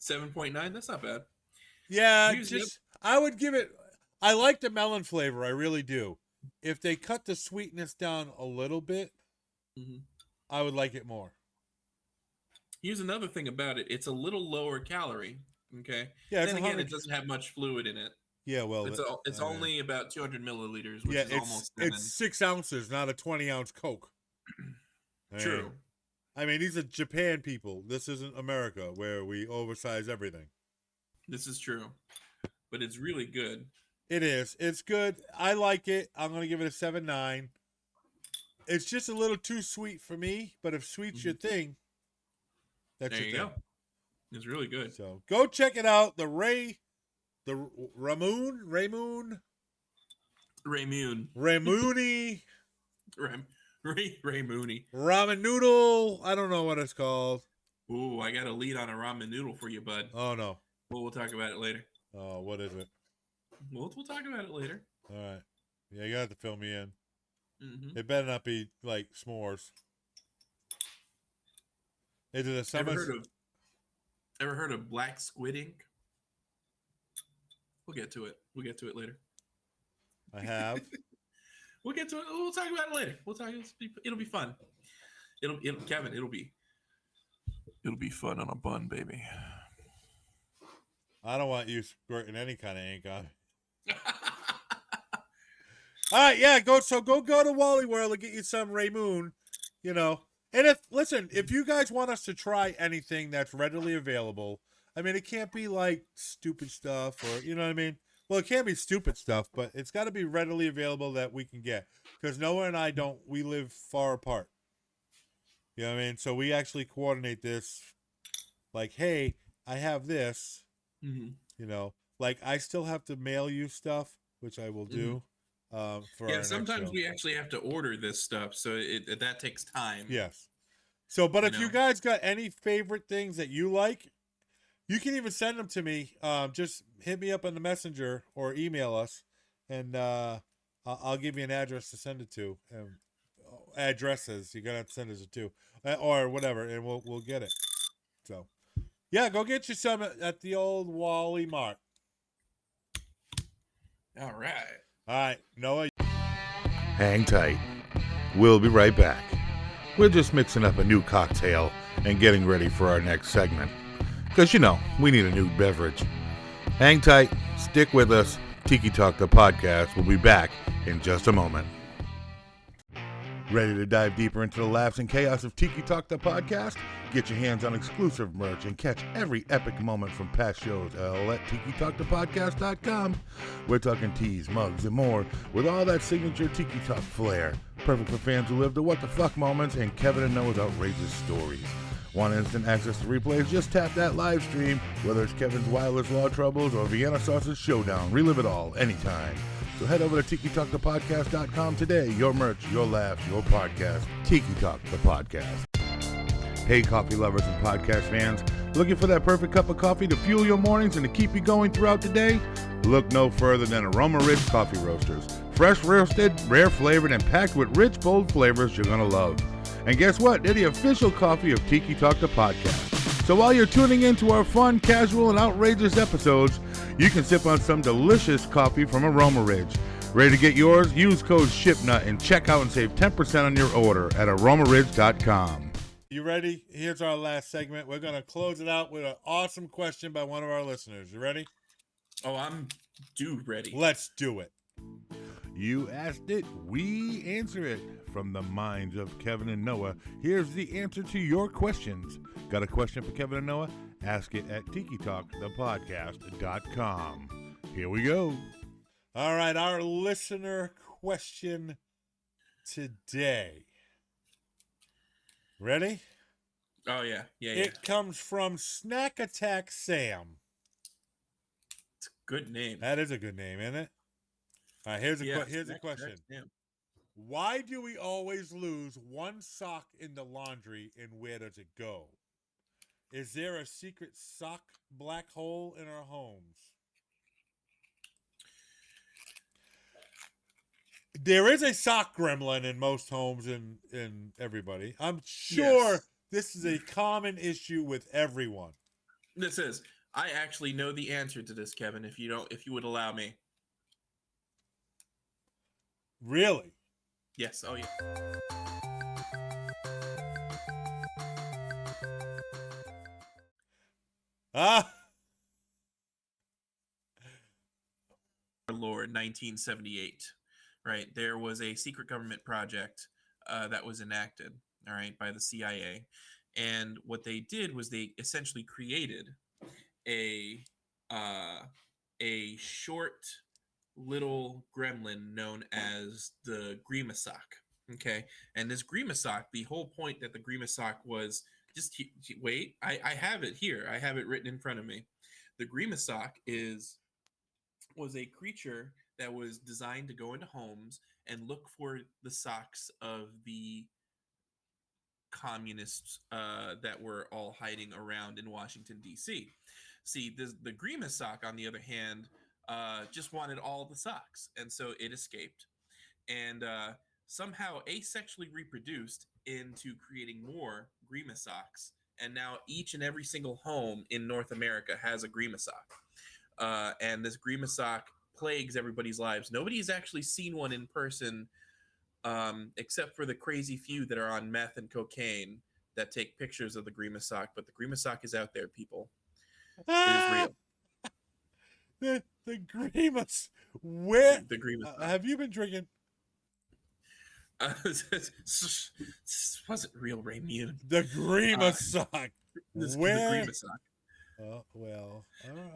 7.9. That's not bad. Yeah, Yep. I would give it. I like the melon flavor. I really do. If they cut the sweetness down a little bit, Mm-hmm. I would like it more. Here's another thing about it. It's a little lower calorie. Okay. Yeah, Then again, it doesn't have much fluid in it. Yeah, well, It's only about 200 milliliters, which is almost 7. It's 6 ounces, not a 20-ounce Coke. True. I mean, these are Japan people. This isn't America, where we oversize everything. This is true, but it's really good. It is. It's good. I like it. I'm gonna give it a 7.9. It's just a little too sweet for me, but if sweet's your thing, that's There your you thing. go. It's really good. So go check it out. The Ramoon, Raymoon. Ramooni, Ray Mooney. ramen noodle. I don't know what it's called. Ooh, I got a lead on a ramen noodle for you, bud. Oh no. Well, we'll talk about it later. Oh, what is it? We'll talk about it later. All right. Yeah, you got to fill me in. Mm-hmm. It better not be like s'mores. Is it a summer? Ever heard of black squid ink? We'll get to it. We'll get to it later. I have. We'll get to it. We'll talk about it later. It'll be fun. Kevin, it'll be fun on a bun, baby. I don't want you squirting any kind of ink on. All right, yeah, go to Wally World and get you some Ramoon, you know. And if you guys want us to try anything that's readily available, I mean, it can't be like stupid stuff or, you know what I mean? Well, it can't be stupid stuff, but it's got to be readily available that we can get. Because Noah and I we live far apart. You know what I mean? So we actually coordinate this like, hey, I have this, Mm-hmm. you know, like I still have to mail you stuff, which I will do. Sometimes we actually have to order this stuff, so that takes time. Yes. So, but if you guys got any favorite things that you like, you can even send them to me. Just hit me up on the messenger or email us, and I'll give you an address to send it to. Addresses you're gonna have to send us to, or whatever, and we'll get it. So, yeah, go get you some at the old Wally Mart. All right. All right, Noah. Hang tight. We'll be right back. We're just mixing up a new cocktail and getting ready for our next segment. Because, we need a new beverage. Hang tight. Stick with us. Tiki Talk, the podcast, will be back in just a moment. Ready to dive deeper into the laughs and chaos of Tiki Talk, the podcast? Get your hands on exclusive merch and catch every epic moment from past shows all at TikiTalkThePodcast.com. We're talking teas, mugs, and more with all that signature Tiki Talk flair. Perfect for fans who live the what the fuck moments and Kevin and Noah's outrageous stories. Want instant access to replays? Just tap that live stream. Whether it's Kevin's wireless law troubles or Vienna Sausage Showdown, relive it all anytime. So head over to TikiTalkThePodcast.com today. Your merch, your laughs, your podcast. Tiki Talk, the podcast. Hey, coffee lovers and podcast fans. Looking for that perfect cup of coffee to fuel your mornings and to keep you going throughout the day? Look no further than Aroma Rich Coffee Roasters. Fresh roasted, rare flavored, and packed with rich, bold flavors you're going to love. And guess what? They're the official coffee of Tiki Talk, the podcast. So while you're tuning in to our fun, casual, and outrageous episodes, you can sip on some delicious coffee from Aroma Ridge. Ready to get yours? Use code SHIPNUT and check out and save 10% on your order at aromaridge.com. You ready? Here's our last segment. We're going to close it out with an awesome question by one of our listeners. You ready? Oh, I'm ready. Let's do it. You asked it, we answer it. From the minds of Kevin and Noah, here's the answer to your questions. Got a question for Kevin and Noah? Ask it at tikitalkthepodcast.com. Here we go. All right, our listener question today. Ready? Oh, yeah. It comes from Snack Attack Sam. It's a good name. That is a good name, isn't it? All right, here's a question. Why do we always lose one sock in the laundry, and where does it go? Is there a secret sock black hole in our homes? There is a sock gremlin in most homes in everybody. I'm sure this is a common issue with everyone. This is. I actually know the answer to this, Kevin, if you would allow me. Really? Yes. Oh, yeah. Our Lord, 1978. Right, there was a secret government project that was enacted, all right, by the CIA, and what they did was they essentially created a short little gremlin known as the Grimasock. Okay, and this Grimasock, the whole point that the Grimasock was just wait, I have it here. I have it written in front of me. The Grimasock was a creature that was designed to go into homes and look for the socks of the communists that were all hiding around in Washington, D.C. See, the Grimasock, on the other hand, just wanted all the socks, and so it escaped and somehow asexually reproduced into creating more Grimasocks, and now each and every single home in North America has a Grimasock. And this Grimasock plagues everybody's lives. Nobody's actually seen one in person, except for the crazy few that are on meth and cocaine that take pictures of the Grimasock. But the Grimasock is out there, people. It is real. The Grimace. Where? The Grimasock. Have you been drinking? This wasn't real Raymune. The Grimasock. Where? The Grimasock. Oh, well.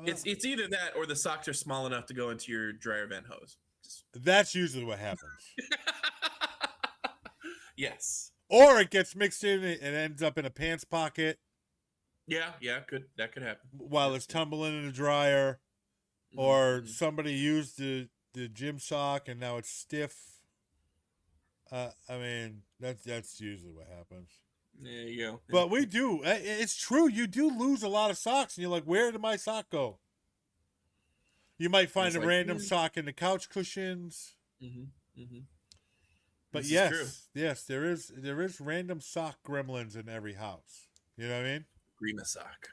It's either that or the socks are small enough to go into your dryer vent hose. That's usually what happens. Yes. Or it gets mixed in and ends up in a pants pocket. Yeah, that could happen. While it's tumbling in the dryer. Or somebody used the gym sock and now it's stiff. I mean, that's usually what happens. There you go. But we do. It's true. You do lose a lot of socks, and you're like, where did my sock go? You might find a random sock in the couch cushions. But yes, there is random sock gremlins in every house. You know what I mean? Grimasock.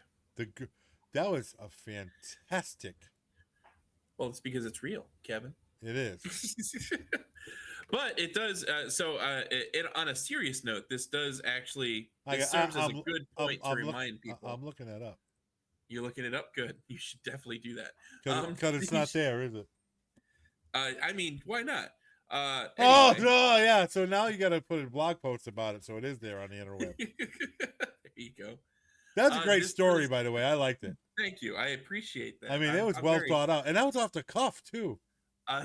That was a fantastic. Well, it's because it's real, Kevin. It is. But it does. On a serious note, this does actually. This serves as a good point to remind people. I'm looking that up. You're looking it up. Good. You should definitely do that. Because it's not there, is it? I mean, why not? Anyway. Oh no, yeah. So now you got to put in blog posts about it, so it is there on the interweb. There you go. That's a great story, by the way. I liked it. Thank you. I appreciate that. I mean, it was well thought out, and that was off the cuff too.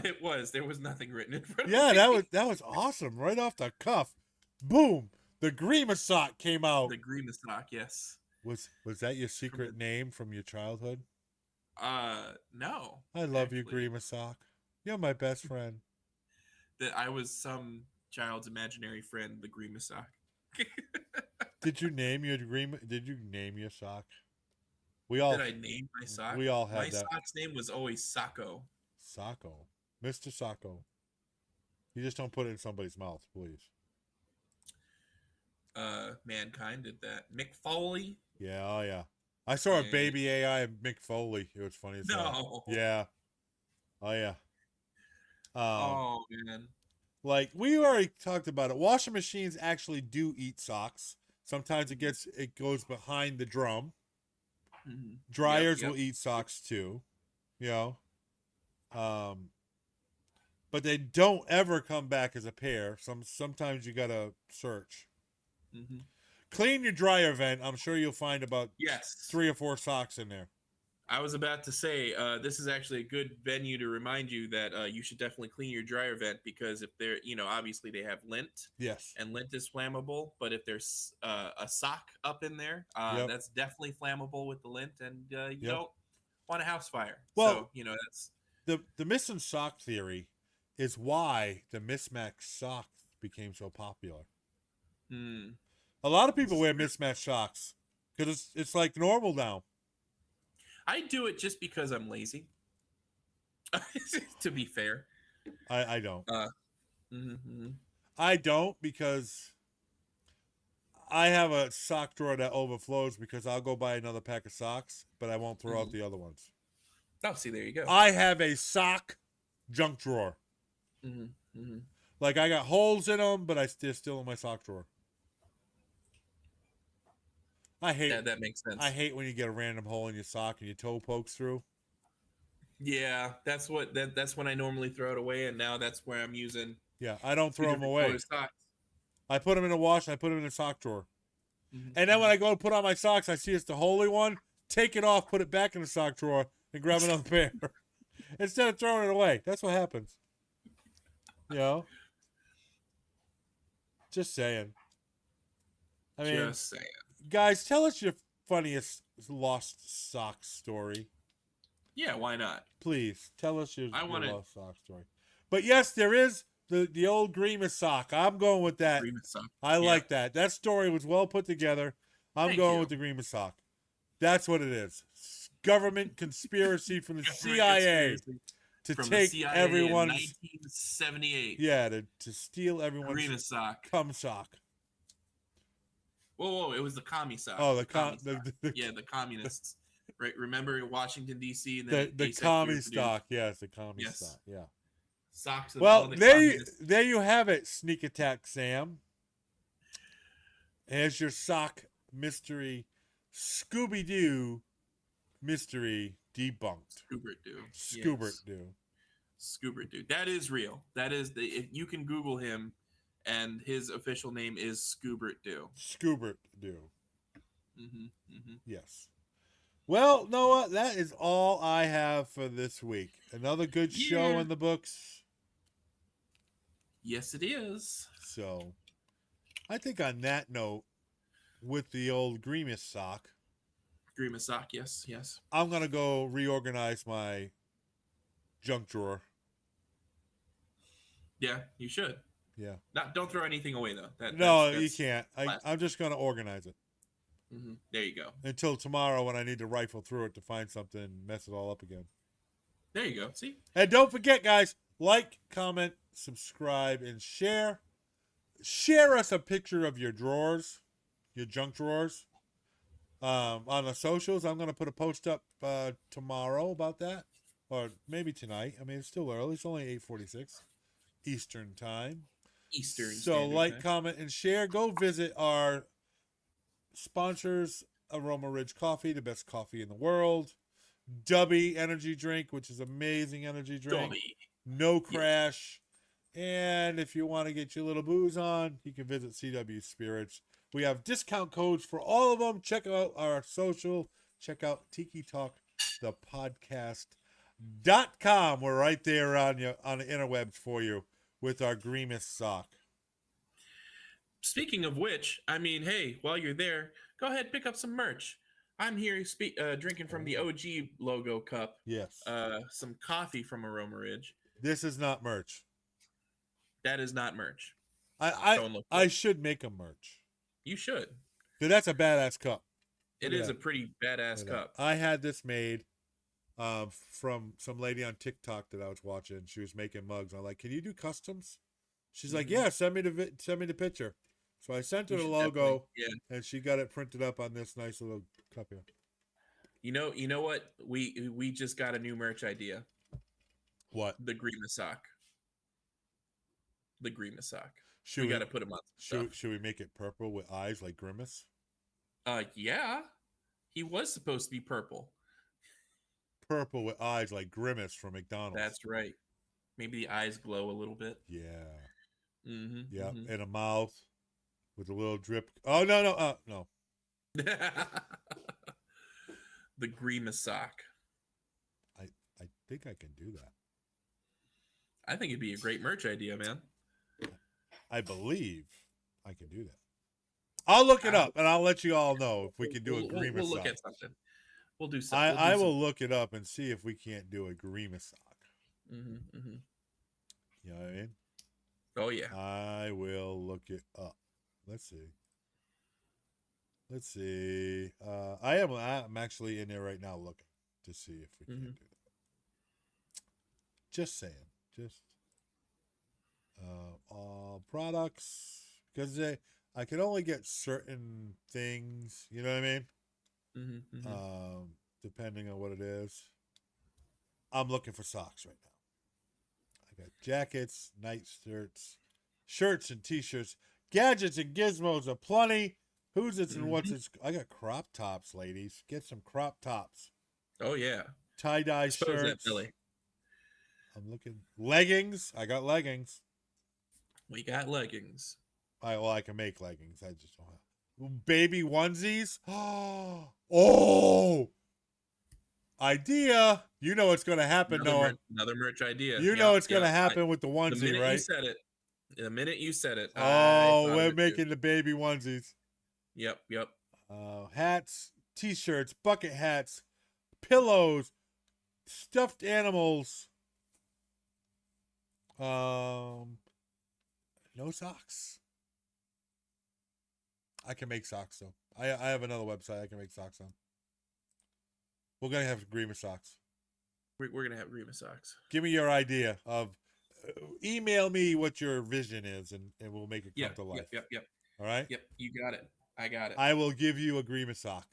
It was. There was nothing written in front of me. Yeah, that was awesome. Right off the cuff. Boom. The Grimasock came out. The Grimasock, yes. Was that your secret name from your childhood? No. I love you, Grimasock. You're my best friend. That I was some child's imaginary friend, the Grimasock. Did you name your sock? We all. Did I name my sock? We all had that. My sock's name was always Sacco. Sacco. Mr. Sacco. You just don't put it in somebody's mouth, please. Mankind did that. Mick Foley? Yeah, oh yeah. I saw a baby AI Mick Foley. It was funny as hell. Yeah. Oh yeah. Oh man. Like we already talked about it. Washing machines actually do eat socks. Sometimes it goes behind the drum. Dryers will eat socks too. you know. But they don't ever come back as a pair. Sometimes you gotta search. Mm-hmm. Clean your dryer vent. I'm sure you'll find about Yes. 3 or 4 socks in there. I was about to say, this is actually a good venue to remind you that you should definitely clean your dryer vent, because if they're, obviously they have lint. Yes. And lint is flammable, but if there's a sock up in there, Yep. that's definitely flammable with the lint, and you Yep. don't want a house fire. Well, so, that's the missing sock theory is why the mismatched sock became so popular. A lot of people wear mismatched socks because it's like normal now. I do it just because I'm lazy. To be fair, I don't. Mm-hmm. I don't, because I have a sock drawer that overflows, because I'll go buy another pack of socks, but I won't throw out the other ones. Oh, see, there you go. I have a sock junk drawer. Mm-hmm. Like, I got holes in them, but they're still in my sock drawer. I hate that makes sense. I hate when you get a random hole in your sock and your toe pokes through. Yeah, that's when I normally throw it away, and now that's where I'm using. Yeah, I don't throw them away. Socks. I put them in the wash. I put them in the sock drawer. Mm-hmm. And then when I go to put on my socks, I see it's the holy one. Take it off, put it back in the sock drawer, and grab another pair. Instead of throwing it away. That's what happens. You know? Just saying. I mean, Just saying. Guys, tell us your funniest lost sock story. Yeah, why not? Please, tell us your lost sock story. But yes, there is the old Grimace sock. I'm going with that. Grimace sock. I like that. That story was well put together. I'm going with the Grimace sock. That's what it is. Government conspiracy from the CIA to take everyone's 1978. Yeah, to steal everyone's Grimace sock. cum sock. Whoa! It was the commie sock. Oh, the communists. Right? Remember Washington D.C. and then the commie stock. Yes, the commie stock. Yeah. Socks. Well, there you have it. Sneak Attack Sam. As your sock mystery, Scooby-Doo mystery debunked. Scoobert-Doo. That is real. That is if you can Google him, and his official name is Scoobert-Doo. Scoobert-Doo. Mm-hmm. Yes. Well, Noah, that is all I have for this week. Another good show in the books. Yes, it is. So, I think on that note, with the old Grimace sock. Yes. I'm going to go reorganize my junk drawer. Yeah, you should. Yeah. Don't throw anything away, though. You can't. I'm just going to organize it. Mm-hmm. There you go. Until tomorrow, when I need to rifle through it to find something and mess it all up again. There you go. See? And don't forget, guys, like, comment, subscribe, and share. Share us a picture of your drawers, your junk drawers, on the socials. I'm going to put a post up tomorrow about that, or maybe tonight. I mean, it's still early. It's only 8:46 Eastern time. So like, comment, and share. Go visit our sponsors, Aroma Ridge Coffee, the best coffee in the world. Dubby Energy Drink, which is amazing energy drink. No crash. And if you want to get your little booze on, you can visit CW Spirits. We have discount codes for all of them. Check out our social. Check out Tiki Talk, the podcast.com. We're right there on the interwebs for you with our Grimace sock. Speaking of which, I mean, hey, while you're there, go ahead, pick up some merch. I'm here drinking from the OG logo cup. Yes. Some coffee from Aroma Ridge. This is not merch. That is not merch. I should make a merch. You should. Because that's a badass cup. It is a pretty badass cup. I had this made from some lady on TikTok that I was watching. She was making mugs. I'm like, can you do customs? She's like, yeah, send me the picture. So I sent her the logo, and she got it printed up on this nice little cup here. You know what? We just got a new merch idea. What? The Grimace sock. The Grimace sock. We got to put them on some stuff. Should we make it purple with eyes like Grimace? Yeah. He was supposed to be purple. purple with eyes like Grimace from McDonald's. That's right. Maybe the eyes glow a little bit. Yeah. Mm-hmm. Yeah. Mm-hmm. And a mouth with a little drip. Oh, no. No. The Grimace sock. I think I can do that. I think it'd be a great merch idea, man. I believe I can do that. I'll look it up, and I'll let you all know if we can do a Grimace We'll look sock. at something. We'll do something. I will look it up and see if we can't do a Grimace sock. Mm-hmm, mm-hmm. You know what I mean? Oh, yeah. I will look it up. Let's see. I'm actually in there right now looking to see if we can do that. Just saying. Just all products, because I can only get certain things. You know what I mean? Mm-hmm, mm-hmm. Depending on what it is. I'm looking for socks right now. I got jackets, night shirts and t-shirts, gadgets and gizmos aplenty. Who's it's and what's it's? I got crop tops, ladies. Get some crop tops. Oh, yeah. Tie-dye Expose that shirts. belly. I'm looking. Leggings. I got leggings. We got leggings. I can make leggings. I just don't have. Baby onesies. Oh, idea. You know what's going to happen, Noah. Another merch idea. You know it's going to happen with the onesie, right? The minute you said it. Oh, we're making the baby onesies. Yep. Hats, t-shirts, bucket hats, pillows, stuffed animals. No socks. I can make socks though. I have another website I can make socks on. We're gonna have Grimace socks. We're gonna have Grimace socks. Give me your idea of. Email me what your vision is, and we'll make it come to life. Yep. All right. Yep. You got it. I got it. I will give you a Grimace sock.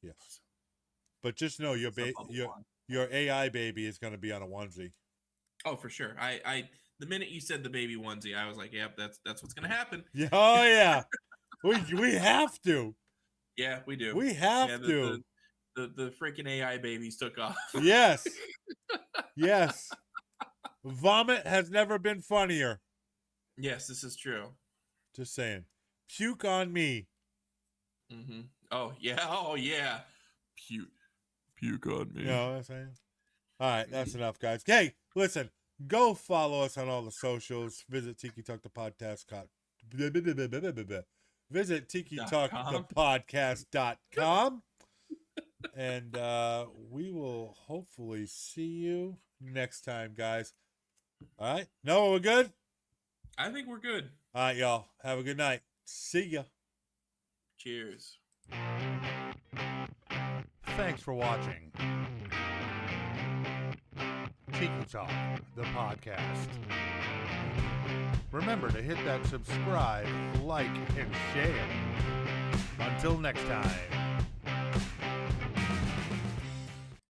Yes. But just know your AI baby is going to be on a onesie. Oh, for sure. I the minute you said the baby onesie, I was like, yep, that's what's gonna happen. Yeah. Oh yeah. we have to. Yeah, we do. We have to. The freaking AI babies took off. Yes. Yes. Vomit has never been funnier. Yes, this is true. Just saying. Puke on me. Mm-hmm. Oh yeah. Puke on me. You know what I'm saying? All right, that's enough, guys. Hey, listen, go follow us on all the socials. Visit Tiki Talk the Podcast. Visit TikiTalkThePodcast.com. And we will hopefully see you next time, guys. All right? Noah, we're good? I think we're good. All right, y'all. Have a good night. See ya. Cheers. Thanks for watching Tiki Talk, the podcast. Remember to hit that subscribe, like, and share. Until next time.